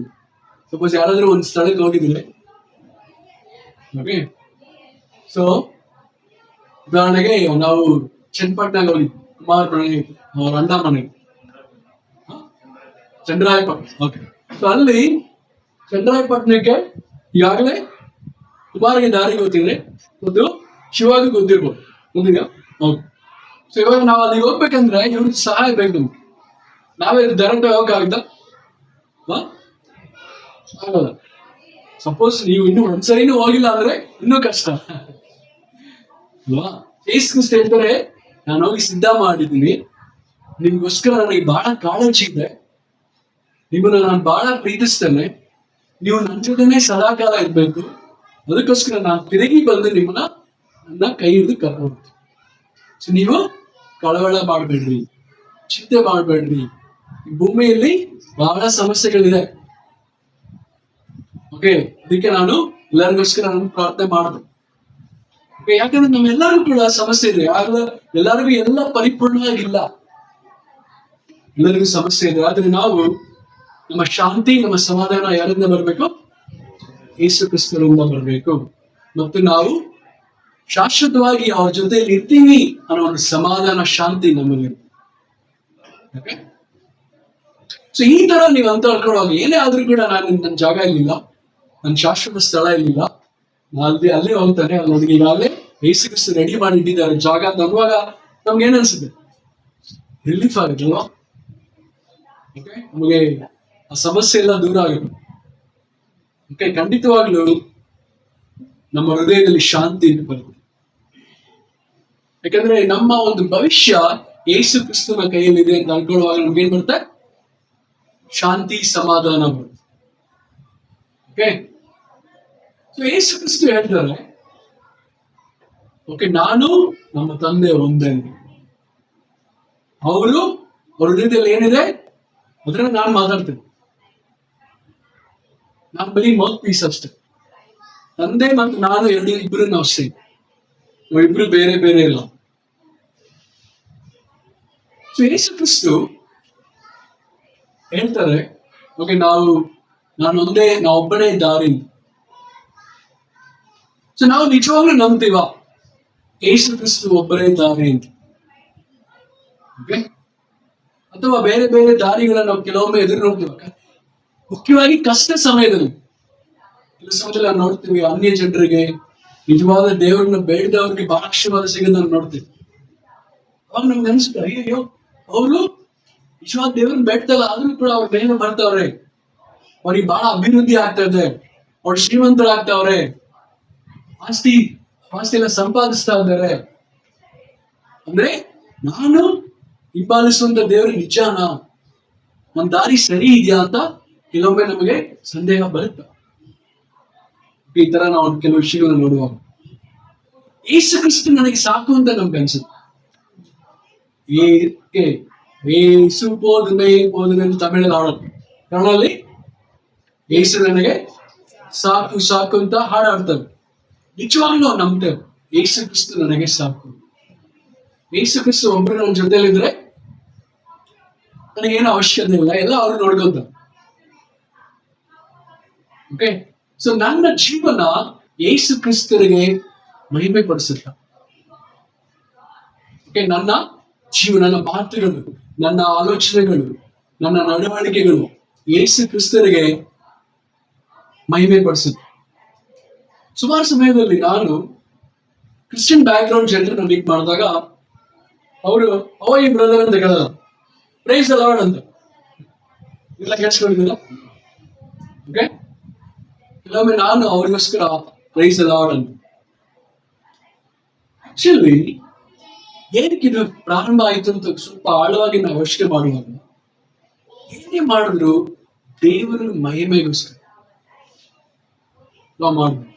ಸಪೋಸ್ ಯಾರಾದ್ರೂ ಒಂದು ಸ್ಥಳಕ್ಕೆ ಹೋಗಿದ್ರೆ, ಓಕೆ, ಸೊ ಉದಾಹರಣೆಗೆ ನಾವು ಚನ್ನಪಟ್ಟಣಕ್ಕೆ ಹೋಗಿದ್ವಿ, ಕುಮಾರ್ ಮನೆಗೆ, ಅವ್ರ ಅಣ್ಣ ಮನೆಗೆ, ಚಂದ್ರಾಯಪಟ್ಟಣ. ಓಕೆ, ಸೊ ಅಲ್ಲಿ ಚಂದ್ರಾಯಪಟ್ಟಣಕ್ಕೆ ಈಗಾಗಲೇ ಕುಮಾರ್ಗೆ ದಾರಿ ಗೊತ್ತಿದ್ರೆ ಒಂದು ಶಿವಾಗ ಗೊತ್ತಿರ್ಬೋದು, ಗೊತ್ತಿದ್ಯಾ? ಓಕೆ, ಸೊ ಇವಾಗ ನಾವು ಅಲ್ಲಿಗೆ ಹೋಗ್ಬೇಕಂದ್ರೆ ಇವ್ರಿಗೆ ಸಹಾಯ ಬೇಕು ನಮ್ಗೆ. ನಾವೇ ಡೈರೆಕ್ಟ್ ಹೋಗಕ್ಕಾಗದ? ಆಗಲ್ಲ. ಸಪೋಸ್ ನೀವು ಇನ್ನೂ ಒಂದ್ಸರಿನೂ ಹೋಗಿಲ್ಲ ಅಂದ್ರೆ ಇನ್ನೂ ಕಷ್ಟ ಅಲ್ವಾ? ಯೇಸು ಕ್ರಿಸ್ತ ಹೇಳ್ತಾರೆ ನಾನು ಹೋಗಿ ಸಿದ್ಧ ಮಾಡಿದ್ದೀನಿ, ನಿಮ್ಗೋಸ್ಕರ ನನಗೆ ಬಹಳ ಕಾಳಜಿ ಇದೆ, ನಿಮ್ಮನ್ನ ನಾನು ಬಹಳ ಪ್ರೀತಿಸ್ತೇನೆ, ನೀವು ನನ್ನ ಜೊತೆನೆ ಸದಾಕಾಲ ಇರ್ಬೇಕು. ಅದಕ್ಕೋಸ್ಕರ ನಾನು ತಿರುಗಿ ಬಂದು ನನ್ನ ಕೈ ಹಿಡಿದು ಕರ್ಕೊಂಡು. ಸೊ ನೀವು ಕಳವಳ ಮಾಡಬೇಡ್ರಿ, ಚಿಂತೆ ಮಾಡಬೇಡ್ರಿ. ಈ ಭೂಮಿಯಲ್ಲಿ ಬಹಳ ಸಮಸ್ಯೆಗಳಿದೆ. ಓಕೆ, ಅದಕ್ಕೆ ನಾನು ಎಲ್ಲರಿಗೋಸ್ಕರ ನಾನು ಪ್ರಾರ್ಥನೆ ಮಾಡಿದೆ. ಓಕೆ, ಯಾಕಂದ್ರೆ ನಮ್ಮೆಲ್ಲರೂ ಕೂಡ ಸಮಸ್ಯೆ ಇದೆ. ಎಲ್ಲರಿಗೂ ಎಲ್ಲ ಪರಿಪೂರ್ಣವಾಗಿಲ್ಲ, ಎಲ್ಲರಿಗೂ ಸಮಸ್ಯೆ ಇದೆ. ಆದ್ರೆ ನಾವು ನಮ್ಮ ಶಾಂತಿ, ನಮ್ಮ ಸಮಾಧಾನ ಯಾರಿಂದ ಬರಬೇಕು? ಯೇಸು ಕ್ರಿಸ್ತರಿಂದ ಬರಬೇಕು. ಮತ್ತು ನಾವು ಶಾಶ್ವತವಾಗಿ ಅವ್ರ ಜೊತೆಯಲ್ಲಿ ಇರ್ತೀವಿ ಅನ್ನೋ ಒಂದು ಸಮಾಧಾನ, ಶಾಂತಿ ನಮ್ಮಲ್ಲಿ. ಓಕೆ, ಸೊ ಈ ತರ ನೀವು ಅಂತ ಹೇಳ್ಕೊಳ್ಳುವಾಗ ಏನೇ ಆದ್ರೂ ಕೂಡ ನನ್ನ ಜಾಗ ಇರ್ಲಿಲ್ಲ, ನನ್ನ ಶಾಶ್ವತ ಸ್ಥಳ ಇರ್ಲಿಲ್ಲ, ಅಲ್ಲೇ ಹೋಗ್ತಾನೆ. ಅಲ್ಲಿ ಈಗಾಗಲೇ ಯೇಸು ಕ್ರಿಸ್ತ ರೆಡಿ ಮಾಡಿ ಇಟ್ಟಿದ್ದಾರೆ ಜಾಗ ಅಂತ ಅನ್ನುವಾಗ ನಮ್ಗೆ ಏನ್ ಅನ್ಸುತ್ತೆ? ರಿಲೀಫ್ ಆಗುತ್ತಲ್ವಾ? ಓಕೆ, ನಮಗೆ ಆ ಸಮಸ್ಯೆ ಎಲ್ಲ ದೂರ ಆಗುತ್ತೆ. ಓಕೆ, ಖಂಡಿತವಾಗ್ಲೂ ನಮ್ಮ ಹೃದಯದಲ್ಲಿ ಶಾಂತಿ ಬರುತ್ತೆ. ಯಾಕಂದ್ರೆ ನಮ್ಮ ಒಂದು ಭವಿಷ್ಯ ಯೇಸು ಕ್ರಿಸ್ತನ ಕೈಯಲ್ಲಿದೆ ಅಂತ ಅನ್ಕೊಳ್ಳುವಾಗ ನಮ್ಗೇನ್ ಬರುತ್ತೆ? ಶಾಂತಿ, ಸಮಾಧಾನ ಬರುತ್ತೆ. ಓಕೆ, ಸೊ ಯೇಸು ಕ್ರಿಸ್ತ ಹೇಳ್ತಾರೆ ಓಕೆ ನಾನು ನಮ್ಮ ತಂದೆ ಒಂದೇ. ಅವ್ರ ಹೃದಯದಲ್ಲಿ ಏನಿದೆ ಅದ್ರಲ್ಲಿ ನಾನು ಮಾತಾಡ್ತೇನೆ. ನಾನು ಬರೀ ಮೌತ್ ಪೀಸ್ ಅಷ್ಟೇ. ತಂದೆ ಮತ್ತು ನಾನು ಇಬ್ರು ನಾವು ಸೇಮ್, ಇಬ್ರು ಬೇರೆ ಬೇರೆ ಇಲ್ಲ. ಸೊ ಯೇಸು ಕ್ರಿಸ್ತು ಹೇಳ್ತಾರೆ ಓಕೆ ನಾವೊಬ್ಬನೇ ದಾರಿ. ಸೊ ನಾವು ನಿಜವಾಗ್ಲೂ ನಂಬ್ತೀವ ಯೇಸು ಕ್ರಿಸ್ತು ಒಬ್ಬರೇ ದಾರಿ ಅಂತ? ಓಕೆ, ಅಥವಾ ಬೇರೆ ಬೇರೆ ದಾರಿಗಳನ್ನ ನಾವು ಕೆಲವೊಮ್ಮೆ ಎದುರು ನೋಡ್ತೀವಿ. ಮುಖ್ಯವಾಗಿ ಕಷ್ಟ ಸಮಯದಲ್ಲಿ ಕೆಲವು ಸಮಯದಲ್ಲಿ ನಾವು ನೋಡ್ತೀವಿ ಅನ್ಯ ಜನರಿಗೆ, ನಿಜವಾದ ದೇವರನ್ನ ಬೇಡದವ್ರಿಗೆ ಬಹಳ ಆಶೀರ್ವಾದ ಸಿಗೋದನ್ನ ನೋಡ್ತೀವಿ. ಅವಾಗ ನಮ್ಗೆ ಅನ್ಸುತ್ತೆ ಅಯ್ಯೋ ಅವರು ನಿಜವಾದ ದೇವ್ರನ್ನ ಬೇಡ್ತಲ್ಲ, ಆದ್ರೂ ಕೂಡ ಅವ್ರ ಮೇಲೆ ಬರ್ತಾವ್ರೆ. ಅವ್ರಿಗೆ ಬಹಳ ಅಭಿವೃದ್ಧಿ ಆಗ್ತಾ ಇದೆ, ಅವ್ರು ಶ್ರೀಮಂತರಾಗ್ತಾವ್ರೆ, ಆಸ್ತಿ ಎಲ್ಲ ಸಂಪಾದಿಸ್ತಾ ಇದ್ದಾರೆ. ಅಂದ್ರೆ ನಾನು ಹಿಂಬಾಲಿಸುವಂತ ದೇವ್ರ ನಿಜಾನ, ಒಂದ್ ದಾರಿ ಸರಿ ಇದೆಯಾ ಅಂತ ಕೆಲವೊಮ್ಮೆ ನಮಗೆ ಸಂದೇಹ ಬರುತ್ತೆ. ಈ ತರ ನಾವು ಕೆಲವು ವಿಷಯಗಳನ್ನ ನೋಡುವಾಗ ಯೇಸು ಕ್ರಿಸ್ತ ನನಗೆ ಸಾಕು ಅಂತ ನಮ್ಗೆ ಅನ್ಸುತ್ತೆ. ಏಸು ಪೋದುಮೆ ಅಂತ ತಮಿಳಲ್ಲಿ ಹಾಡೋದು, ಕನ್ನಡದಲ್ಲಿ ಏಸು ನನಗೆ ಸಾಕು ಸಾಕು ಅಂತ ಹಾಡಾಡ್ತೇವೆ. ನಿಜವಾಗ್ಲೂ ನಾವು ನಂಬ್ತೇವೆ ಯೇಸು ಕ್ರಿಸ್ತ ನನಗೆ ಸಾಕು. ಯೇಸು ಕ್ರಿಸ್ತ ಒಬ್ರು ನನ್ನ ಜೊತೆಲಿದ್ರೆ ನನಗೇನು ಅವಶ್ಯಕತೆ ಇಲ್ಲ, ಎಲ್ಲ ಅವ್ರು ನೋಡ್ಕೊಂತ. ಓಕೆ, ಸೊ ನನ್ನ ಜೀವನ ಯೇಸು ಕ್ರಿಸ್ತರಿಗೆ ಮಹಿಮೆ ಪಡಿಸುತ್ತ. ಓಕೆ, ನನ್ನ ಜೀವನ, ನನ್ನ ಮಾತುಗಳು, ನನ್ನ ಆಲೋಚನೆಗಳು, ನನ್ನ ನಡವಳಿಕೆಗಳು ಯೇಸು ಕ್ರಿಸ್ತರಿಗೆ ಮಹಿಮೆ ಪಡಿಸುತ್ತೆ. ಸುಮಾರು ಸಮಯದಲ್ಲಿ ನಾನು ಕ್ರಿಶ್ಚಿಯನ್ ಬ್ಯಾಕ್ ಗ್ರೌಂಡ್ ಜನರನ್ನ ಮೀಟ್ ಮಾಡಿದಾಗ ಅವರು ಈ ಬ್ರದರ್ ಅಂತ ಹೇಳಲ್ಲ, ಪ್ರೈಸ್ ದ ಲಾರ್ಡ್ ಅಂತ ಎಲ್ಲ ಕೇಳಿಸ್ಕೊಂಡಿದ್ದೀರಾ? ಓಕೆ, ಕೆಲವೊಮ್ಮೆ ನಾನು ಅವ್ರಿಗೋಸ್ಕರ ಪ್ರೈಸ್ ದ ಲಾರ್ಡ್ ಅಂತ. ಆಕ್ಚುಲಿ ಏನಕ್ಕೆ ಇದು ಪ್ರಾರಂಭ ಆಯ್ತು ಅಂತ ಸ್ವಲ್ಪ ಆಳವಾಗಿ ನಾವು ಯೋಚನೆ ಮಾಡುವಾಗ, ಏನೇ ಮಾಡಿದ್ರು ದೇವರ ಮಹಿಮೆಗೋಸ್ಕರ ನಾವು ಮಾಡ್ಬೇಕು.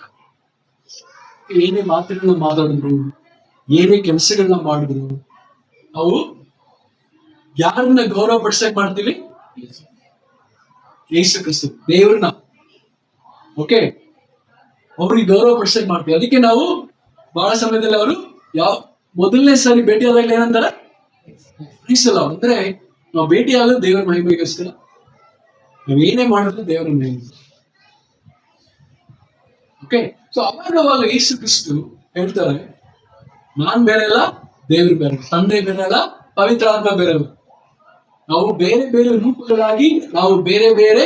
ಏನೇ ಮಾತುಗಳನ್ನ ಮಾತಾಡಿದ್ರು, ಏನೇ ಕೆಲಸಗಳನ್ನ ಮಾಡಿದ್ರು, ನಾವು ಯಾರನ್ನ ಗೌರವ ಪಡಿಸಕ್ ಮಾಡ್ತೀವಿ? ಯೇಸು ಕ್ರಿಸ್ತ ದೇವ್ರನ್ನ. ಓಕೆ, ಅವ್ರಿಗೆ ಗೌರವ ಪಡಿಸಕ್ ಮಾಡ್ತೀವಿ. ಅದಕ್ಕೆ ನಾವು ಬಹಳ ಸಮಯದಲ್ಲಿ ಅವರು ಮೊದಲನೇ ಸಾರಿ ಭೇಟಿ ಆದಾಗ ಏನಂತಾರೆ? ಪ್ರೀಸಲ್ಲ. ಅಂದ್ರೆ ನಾವು ಭೇಟಿ ಆಗೋದು ದೇವರ ಮಹಿಮೆಗೋಸ್ಕರ, ನಾವ್ ಏನೇ ಮಾಡಿದ್ರು ದೇವರ ಮಹಿಮೆ. ಓಕೆ, ಸೊ ಅವಾಗ ಯೇಸು ಕ್ರಿಸ್ತು ಹೇಳ್ತಾರೆ, ನಾನ್ ಬೇರೆ ಅಲ್ಲ, ದೇವ್ರು ಬೇರೆ, ತಂದೆ ಬೇರೆ ಅಲ್ಲ, ಪವಿತ್ರ ಆತ್ಮ ಬೇರೆ ಅಲ್ಲ. ನಾವು ಬೇರೆ ಬೇರೆ ರೂಪಗಳಾಗಿ, ನಾವು ಬೇರೆ ಬೇರೆ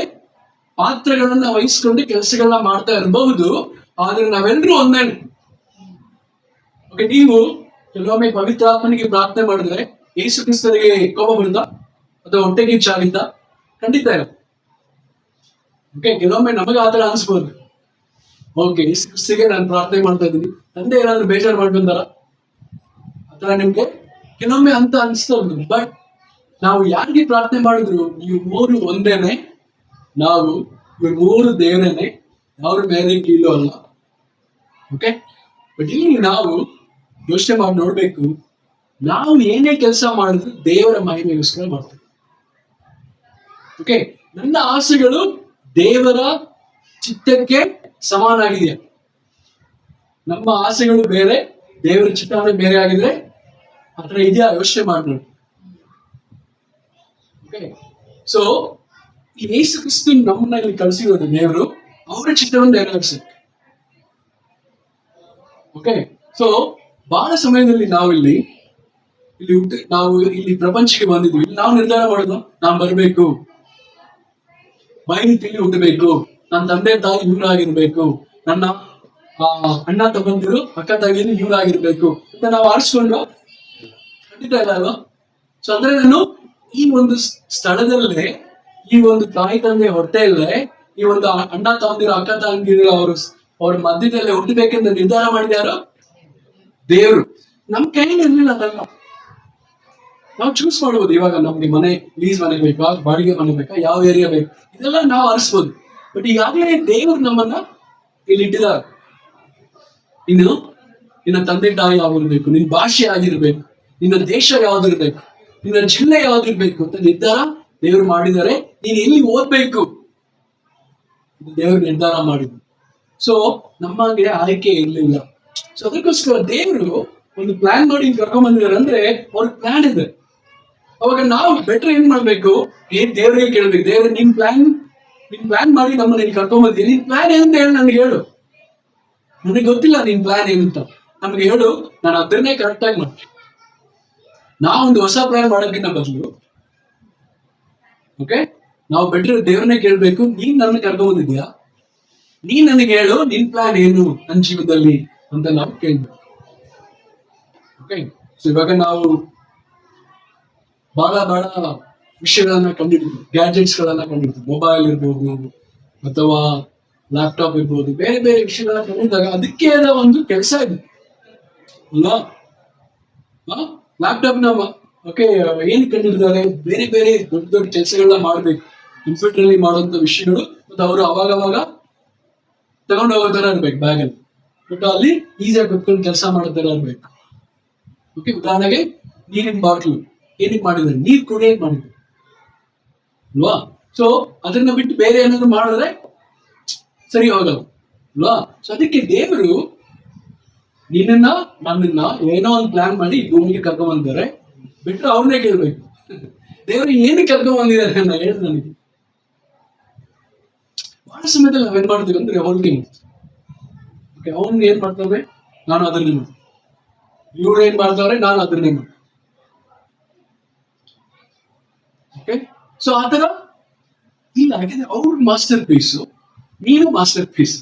ಪಾತ್ರಗಳನ್ನ ವಹಿಸ್ಕೊಂಡು ಕೆಲಸಗಳನ್ನ ಮಾಡ್ತಾ ಇರಬಹುದು, ಆದ್ರೆ ನಾವೆಲ್ಲರೂ ಒಂದೇನೆ. ಓಕೆ, ನೀವು ಕೆಲವೊಮ್ಮೆ ಪವಿತ್ರಾತ್ಮನಿಗೆ ಪ್ರಾರ್ಥನೆ ಮಾಡಿದ್ರೆ ಯೇಸು ಕ್ರಿಸ್ತನಿಗೆ ಕೋಪ ಬರುತ್ತಾ ಅಥವಾ ಹೊಟ್ಟೆಗೆ ಚಾಲಿದ್ದ? ಖಂಡಿತ ಇಲ್ಲ. ಓಕೆ, ಕೆಲವೊಮ್ಮೆ ನಮಗೆ ಆತರ ಅನ್ಸ್ಬೋದು, ಓಕೆ ಯೇಸು ಕ್ರಿಸ್ತಿಗೆ ನಾನು ಪ್ರಾರ್ಥನೆ ಮಾಡ್ತಾ ಇದ್ದೀನಿ, ತಂದೆ ಏನಾದ್ರು ಬೇಜಾರು ಮಾಡ್ಕೊಂತಾರ ಆತರ ನಿಮ್ಗೆ ಕೆಲವೊಮ್ಮೆ ಅಂತ ಅನ್ಸ್ತಾ ಇರ್ಬೋದು. ಬಟ್ ನಾವು ಯಾರಿಗೆ ಪ್ರಾರ್ಥನೆ ಮಾಡಿದ್ರು ನೀವು ಮೂರು ಒಂದೇನೆ, ನಾವು ಇವ್ರು ಮೂರು ದೇವರೇನೆ, ಅವ್ರ ಮೇಲೆ ಕೀಳು ಅಲ್ಲ. ಓಕೆ, ಬಟ್ ಇಲ್ಲಿ ನಾವು ಯೋಚನೆ ಮಾಡಿ ನೋಡ್ಬೇಕು, ನಾವು ಏನೇ ಕೆಲಸ ಮಾಡಿದ್ರು ದೇವರ ಮಹಿಮೆಗೋಸ್ಕರ ಮಾಡ್ತೀವಿ. ಓಕೆ, ನನ್ನ ಆಸೆಗಳು ದೇವರ ಚಿತ್ತಕ್ಕೆ ಸಮಾನ ಆಗಿದೆಯಾ? ನಮ್ಮ ಆಸೆಗಳು ಬೇರೆ, ದೇವರ ಚಿತ್ತನೇ ಬೇರೆ ಆಗಿದ್ರೆ ಆತರ ಇದೆಯಾ? ಯೋಚನೆ ಮಾಡಿ ನೋಡಿ. ಓಕೆ, ಸೊ ಈ ಯೇಸು ಕ್ರಿಸ್ತ ನಮ್ಮನ್ನ ಇಲ್ಲಿ ಕಳಿಸಿರೋದು ದೇವರು ಅವರ ಚಿತ್ತವನ್ನು ನೆರವೇರಿಸಕ್ಕೆ. ಓಕೆ, ಸೊ ಬಹಳ ಸಮಯದಲ್ಲಿ ನಾವು ಇಲ್ಲಿ ಪ್ರಪಂಚಕ್ಕೆ ಬಂದಿದ್ವಿ. ನಾವು ನಿರ್ಧಾರ ಮಾಡೋದು, ನಾನ್ ಬರ್ಬೇಕು, ಮೈನಿತಿಲಿ ಹುಟ್ಟಬೇಕು, ನನ್ನ ತಂದೆ ತಾಯಿ ಇವರಾಗಿರ್ಬೇಕು, ನನ್ನ ಅಣ್ಣ ತಗೊಂಡಿರು ಅಕ್ಕ ತಂಗಿರು ಇವರಾಗಿರ್ಬೇಕು ಅಂತ ನಾವು ಆರಿಸ್ಕೊಂಡು ಖಂಡಿತ ಇಲ್ಲ ಅಲ್ವಾ? ಸೊ ಅಂದ್ರೆ ನಾನು ಈ ಒಂದು ಸ್ಥಳದಲ್ಲೇ, ಈ ಒಂದು ತಾಯಿ ತಂದೆ ಹೊಟ್ಟೆಯಲ್ಲೇ, ಈ ಒಂದು ಅಣ್ಣ ತಗೊಂಡಿರೋ ಅಕ್ಕ ತಂಗಿರು ಅವ್ರ ಮಧ್ಯದಲ್ಲೇ ಹುಟ್ಟಬೇಕೆಂದು ನಿರ್ಧಾರ ಮಾಡಿದ್ಯಾರು? ದೇವ್ರು. ನಮ್ ಕೈಯಲ್ಲಿ ಇರ್ಲಿಲ್ಲ ಅದಲ್ಲ. ನಾವು ಚೂಸ್ ಮಾಡ್ಬೋದು, ಇವಾಗ ನಮ್ಗೆ ಮನೆ ಲೀಸ್ ಮನೆ ಬೇಕಾ, ಬಾಡಿಗೆ ಮನೆ ಬೇಕಾ, ಯಾವ ಏರಿಯಾ ಬೇಕು, ಇದೆಲ್ಲ ನಾವು ಆರಿಸ್ಬೋದು. ಬಟ್ ಈಗಾಗಲೇ ದೇವ್ರು ನಮ್ಮನ್ನ ಇಲ್ಲಿ ಇಟ್ಟಿದ್ದಾರೆ. ಇನ್ನು ನಿನ್ನ ತಂದೆ ತಾಯಿ ಯಾವಿರ್ಬೇಕು, ನಿನ್ನ ಭಾಷೆ ಆಗಿರ್ಬೇಕು, ನಿನ್ನ ದೇಶ ಯಾವ್ದಿರ್ಬೇಕು, ನಿನ್ನ ಜಿಲ್ಲೆ ಯಾವ್ದಿರ್ಬೇಕು ಅಂತ ನಿರ್ಧಾರ ದೇವ್ರು ಮಾಡಿದ್ದಾರೆ. ನೀನ್ ಎಲ್ಲಿ ಓದ್ಬೇಕು ದೇವ್ರು ನಿರ್ಧಾರ ಮಾಡಿದ್ರು. ಸೊ ನಮಗೆ ಆಯ್ಕೆ ಇರ್ಲಿಲ್ಲ. ಸೊ ಅದಕ್ಕೋಸ್ಕರ ದೇವರು ಒಂದು ಪ್ಲಾನ್ ಮಾಡಿ ಕರ್ಕೊಂಡ್ ಬಂದಿದ್ದಾರೆ. ಅಂದ್ರೆ ಅವ್ರಿಗೆ ಪ್ಲಾನ್ ಇದೆ. ಅವಾಗ ನಾವು ಬೆಟರ್ ಏನ್ ಮಾಡ್ಬೇಕು, ದೇವ್ರಿಗೆ ಕೇಳ್ಬೇಕು, ದೇವ್ರ ನಿನ್ ಪ್ಲಾನ್ ಮಾಡಿ ನಮ್ಮನ್ನ ನೀನ್ ಕರ್ಕೊಂಡ್ ಬಂದಿ, ನಿನ್ ಪ್ಲಾನ್ ಏನಂತ ಹೇಳಿ ನನ್ಗೆ ಹೇಳು. ನನಗೆ ಗೊತ್ತಿಲ್ಲ ನಿನ್ ಪ್ಲಾನ್ ಏನಂತ, ನಮ್ಗೆ ಹೇಳು, ನಾನು ಅದನ್ನೇ ಕರೆಕ್ಟ್ ಆಗಿ ಮಾಡ್ತೀನಿ. ನಾವೊಂದು ಹೊಸ ಪ್ಲಾನ್ ಮಾಡೋದಕ್ಕಿಂತ ಬದಲು, ಓಕೆ, ನಾವು ಬೆಟರ್ ದೇವ್ರನ್ನೇ ಕೇಳ್ಬೇಕು, ನೀನ್ ನನ್ನ ಕರ್ಕೊಂಡ್ ಬಂದಿದ್ಯಾ, ನೀನ್ ನನಗೆ ಹೇಳು ನಿನ್ ಪ್ಲಾನ್ ಏನು ನನ್ನ ಜೀವನದಲ್ಲಿ ಅಂತ ನಾವು ಕೇಳ್ಬೇಕು. ಓಕೆ, ಸೊ ಇವಾಗ ನಾವು ಬಹಳ ವಿಷಯಗಳನ್ನ ಕಂಡುಹಿಡಿದ್ರು, ಗ್ಯಾಜೆಟ್ಸ್ಗಳನ್ನ ಕಂಡುಹಿಡಿದ್ರು, ಮೊಬೈಲ್ ಇರ್ಬೋದು ಅಥವಾ ಲ್ಯಾಪ್ಟಾಪ್ ಇರ್ಬೋದು, ಬೇರೆ ಬೇರೆ ವಿಷಯಗಳನ್ನ ಕಂಡಿದ್ದಾಗ ಅದಕ್ಕೆ ಆದ ಒಂದು ಕೆಲಸ ಇದೆ ಅಲ್ವಾ. ಲ್ಯಾಪ್ಟಾಪ್ ನ ಓಕೆ ಏನ್ ಕಂಡಿದ್ದಾರೆ, ಬೇರೆ ಬೇರೆ ದೊಡ್ಡ ದೊಡ್ಡ ಕೆಲಸಗಳನ್ನ ಮಾಡ್ಬೇಕು, ಕಂಪ್ಯೂಟರ್ ಅಲ್ಲಿ ಮಾಡುವಂತ ವಿಷಯಗಳು. ಮತ್ತೆ ಅವರು ಅವಾಗ ತಗೊಂಡು ಹೋಗೋ ತರ ಇರ್ಬೇಕು ಬ್ಯಾಗಲ್ಲಿ, ಬಟ್ ಅಲ್ಲಿ ಈಸಿಯಾಗಿ ಕುತ್ಕೊಂಡು ಕೆಲಸ ಮಾಡೋ ತರ ಇರ್ಬೇಕು. ಓಕೆ, ಉದಾಹರಣೆಗೆ ನೀರಿನ ಬಾಟ್ಲು ಏನಕ್ಕೆ ಮಾಡಿದ್ರೆ, ನೀರ್ ಕುಡಿಯಕ್ ಮಾಡಿದ್ರು ಅಲ್ವಾ. ಸೊ ಅದನ್ನ ಬಿಟ್ಟು ಬೇರೆ ಏನಾದ್ರು ಮಾಡಿದ್ರೆ ಸರಿ ಹೋಗಲ್ಲ ಅಲ್ವಾ. ಸೊ ಅದಕ್ಕೆ ದೇವರು ನಿನ್ನ ನನ್ನನ್ನ ಏನೋ ಒಂದು ಪ್ಲಾನ್ ಮಾಡಿ ಭೂಮಿಗೆ ಕರ್ಕೊಂಡ್ ಬಂದಿದ್ದಾರೆ, ಬಿಟ್ರೆ ಅವ್ರನ್ನೇ ಕೇಳ್ಬೇಕು, ದೇವರು ಏನು ಕರ್ಕೊಂಡ್ ಬಂದಿದ್ದಾರೆ ಅಂತ ಹೇಳಿ. ನನಗೆ ಬಹಳ ಸಮಯದಲ್ಲಿ ನಾವೇನ್ ಮಾಡ್ತೀವಿ ಅಂದ್ರೆ ಹೋಲಿಕೆ ಮಾಡ್ತೀವಿ. ಓಕೆ, ಅವ್ನು ಏನ್ ಮಾಡ್ತಾವೆ, ನಾನು ಅದನ್ನೇ ಮಾಡ್ತೀನಿ, ಇವ್ರು ಏನ್ ಮಾಡ್ತಾವ್ರೆ, ನಾನು ಅದನ್ನೇ ಮಾಡ್ತೀನಿ. ಓಕೆ, ಸೊ ಆತರ ಇಲ್ಲ, ಯಾಕಂದ್ರೆ ಅವ್ರ ಮಾಸ್ಟರ್ ಪೀಸು, ನೀನು ಮಾಸ್ಟರ್ ಪೀಸ್.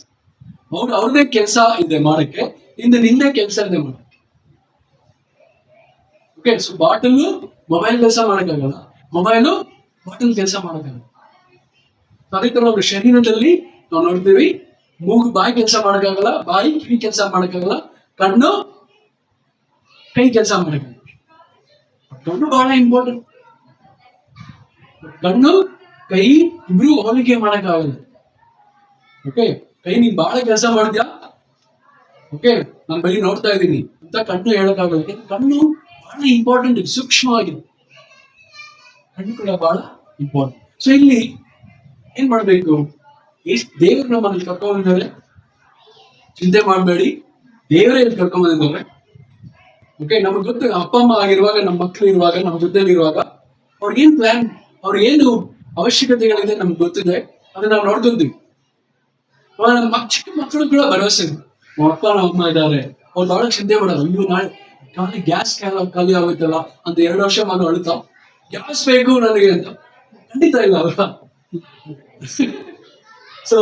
ಅವ್ರದೇ ಕೆಲಸ ಇದೆ ಮಾಡಕ್ಕೆ, ನಿಂದೇ ಕೆಲಸ ಇದೆ ಮಾಡಕ್ಕೆ. ಓಕೆ, ಸೊ ಬಾಟಲ್ ಮೊಬೈಲ್ ಕೆಲಸ ಮಾಡಕ್ಕಾಗಲ್ಲ, ಮೊಬೈಲು ಬಾಟಲ್ ಕೆಲಸ ಮಾಡಕ್ಕಾಗಲ್ಲ. ಅದೇ ತರ ಅವ್ರ ಶರೀರದಲ್ಲಿ ನಾವು ನೋಡ್ತೀವಿ, ಮೂಗು ಬಾಯಿ ಕೆಲಸ ಮಾಡಕ್ಕಾಗಲ್ಲ, ಬಾಯಿ ಕಿವಿ ಕೆಲಸ ಮಾಡಕ್ಕಾಗಲ್ಲ, ಕಣ್ಣು ಕೈ ಕೆಲಸ ಮಾಡಕ್ಕಾಗಲ್ಲ. ಕಣ್ಣು ಬಹಳ ಇಂಪಾರ್ಟೆಂಟ್. ಕಣ್ಣು ಕೈ ಇಬ್ರು ಹೋಲಿಕೆ ಮಾಡಕ್ಕಾಗಲ್ಲ. ಓಕೆ, ಕೈ ನೀನ್ ಬಹಳ ಕೆಲಸ ಮಾಡಿದ್ಯಾ, ಓಕೆ ನಾನು ಬರೀ ನೋಡ್ತಾ ಇದ್ದೀನಿ ಅಂತ ಕಣ್ಣು ಹೇಳಕ್ಕಾಗಲ್ಲ. ಕಣ್ಣು ಬಹಳ ಇಂಪಾರ್ಟೆಂಟ್, ಸೂಕ್ಷ್ಮವಾಗಿದೆ, ಕಣ್ಣು ಕೂಡ ಬಹಳ ಇಂಪಾರ್ಟೆಂಟ್. ಸೊ ಇಲ್ಲಿ ಏನ್ ಮಾಡ್ಬೇಕು, ದೇವರು ನಮ್ಮಲ್ಲಿ ಕರ್ಕೊಂಡ್ಬಂದಿದ್ದಾರೆ, ಚಿಂತೆ ಮಾಡಬೇಡಿ, ದೇವರೇ ಇಲ್ಲಿ ಕರ್ಕೊಂಡ್ಬಂದಿದ್ದಾರೆ. ಓಕೆ, ನಮಗ್ ಗೊತ್ತು, ಅಪ್ಪ ಅಮ್ಮ ಆಗಿರುವಾಗ, ನಮ್ಮ ಮಕ್ಕಳು ಇರುವಾಗ, ನಮ್ಮ ಜೊತೆಲಿ ಇರುವಾಗ ಅವ್ರಿಗೇನ್ ಪ್ಲಾನ್, ಅವ್ರಿಗೇನು ಅವಶ್ಯಕತೆಗಳಿದೆ ನಮ್ಗೆ ಗೊತ್ತಿದೆ, ಅದನ್ನ ನಾವು ನೋಡ್ಕೊಂತೀವಿ. ನಮ್ಮ ಚಿಕ್ಕ ಮಕ್ಕಳು ಕೂಡ ಭರವಸೆ ಇದೆ, ನಮ್ಮ ಅಪ್ಪ ನಮ್ಮ ಅಮ್ಮ ಇದ್ದಾರೆ, ಅವ್ರು ಬಹಳ ಚಿಂತೆ ಮಾಡೋದು, ಅಯ್ಯೋ ನಾಳೆ ಗ್ಯಾಸ್ ಖಾಲಿ ಆಗುತ್ತಲ್ಲ ಅಂತ 2 ವರ್ಷ ಮಗ ಅಳುತ್ತಾ, ಗ್ಯಾಸ್ ಬೇಕು ನನಗೆ ಅಂತ. ಖಂಡಿತ ಇಲ್ಲ ಅಲ್ವಾ. ಸೊ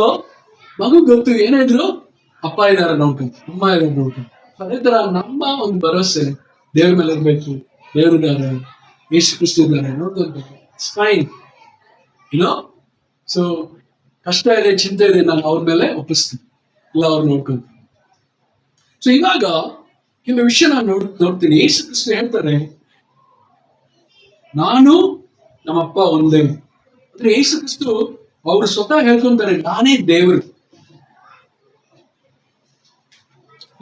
ಮಗು ಗೊತ್ತು, ಏನಾದ್ರು ಅಪ್ಪ ಇದಾರೆ ನೋಡ್ಕೊಂಡು, ಅಮ್ಮ ಇದಾರೆ ನೋಡ್ಕೊಂಡು. ಅದೇ ತರ ನಮ್ಮ ಒಂದು ಭರವಸೆ ದೇವ್ರ ಮೇಲೆ ಇರ್ಬೇಕು, ದೇವ್ರಿದ್ದಾರೆ, ಯೇಸು ಕ್ರಿಸ್ತ ಇದ್ದಾರೆ, ನೋಡ್ಕೊಳ್ಬೇಕು, ಇಟ್ಸ್ ಫೈನ್ ಯುನೋ. ಸೊ ಕಷ್ಟ ಇದೆ, ಚಿಂತೆ ಇದೆ, ನಾನು ಅವ್ರ ಮೇಲೆ ಒಪ್ಪಿಸ್ತೀನಿ, ಇಲ್ಲ ಅವ್ರು ನೋಡ್ಕೊಂತೀನಿ. ಸೊ ಇವಾಗ ಕೆಲವು ವಿಷಯ ನಾನು ನೋಡ್ತೀನಿ. ಯೇಸು ಕ್ರಿಸ್ತ ಹೇಳ್ತಾರೆ, ನಾನು ನಮ್ಮಪ್ಪ ಒಂದೇ. ಅಂದ್ರೆ ಯೇಸು ಕ್ರಿಸ್ತು ಅವ್ರು ಸ್ವತಃ ಹೇಳ್ಕೊಂತಾರೆ, ನಾನೇ ದೇವರು.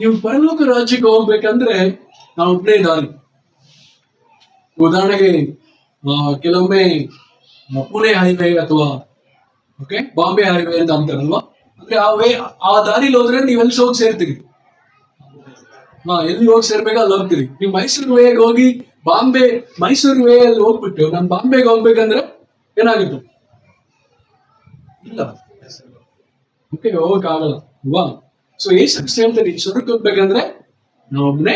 ನೀವು ಪರಲೋಕ ರಾಜ್ಯಕ್ಕೆ ಹೋಗ್ಬೇಕಂದ್ರೆ ನಾನು ಒಬ್ಬನೇ ದಾರಿ. ಉದಾಹರಣೆಗೆ ಕೆಲವೊಮ್ಮೆ ಪುಣೆ ಹೈವೇ ಅಥವಾ ಓಕೆ ಬಾಂಬೆ ಹೈವೇ ಅಂತ ಅಂತಾರಲ್ವಾ, ಅಂದ್ರೆ ಆ ದಾರಿಲಿ ಹೋದ್ರೆ ನೀವು ಎಲ್ಲಿ ಹೋಗಿ ಸೇರ್ತೀರಿ, ಎಲ್ಲಿ ಹೋಗಿ ಸೇರ್ಬೇಕು ಅಲ್ಲಿ ಹೋಗ್ತೀರಿ. ನೀವು ಮೈಸೂರು ವೇಗೆ ಹೋಗಿ ಮೈಸೂರು ವೇ ಅಲ್ಲಿ ಹೋಗ್ಬಿಟ್ಟು ನಾನು ಬಾಂಬೆಗೆ ಹೋಗ್ಬೇಕಂದ್ರೆ ಏನಾಗುತ್ತೆ, ಇಲ್ಲ, ಓಕೆ ಹೋಗಕ್ ಆಗಲ್ಲ ಅಲ್ವಾ. ಸೊ ಯೇಸು ಕ್ರಿಸ್ತ ಹೇಳ್ತಾರೆ, ಈ ಸ್ವರ್ಗಕ್ಕೆ ಹೋಗ್ಬೇಕಂದ್ರೆ ನಾವೊಬ್ನೇ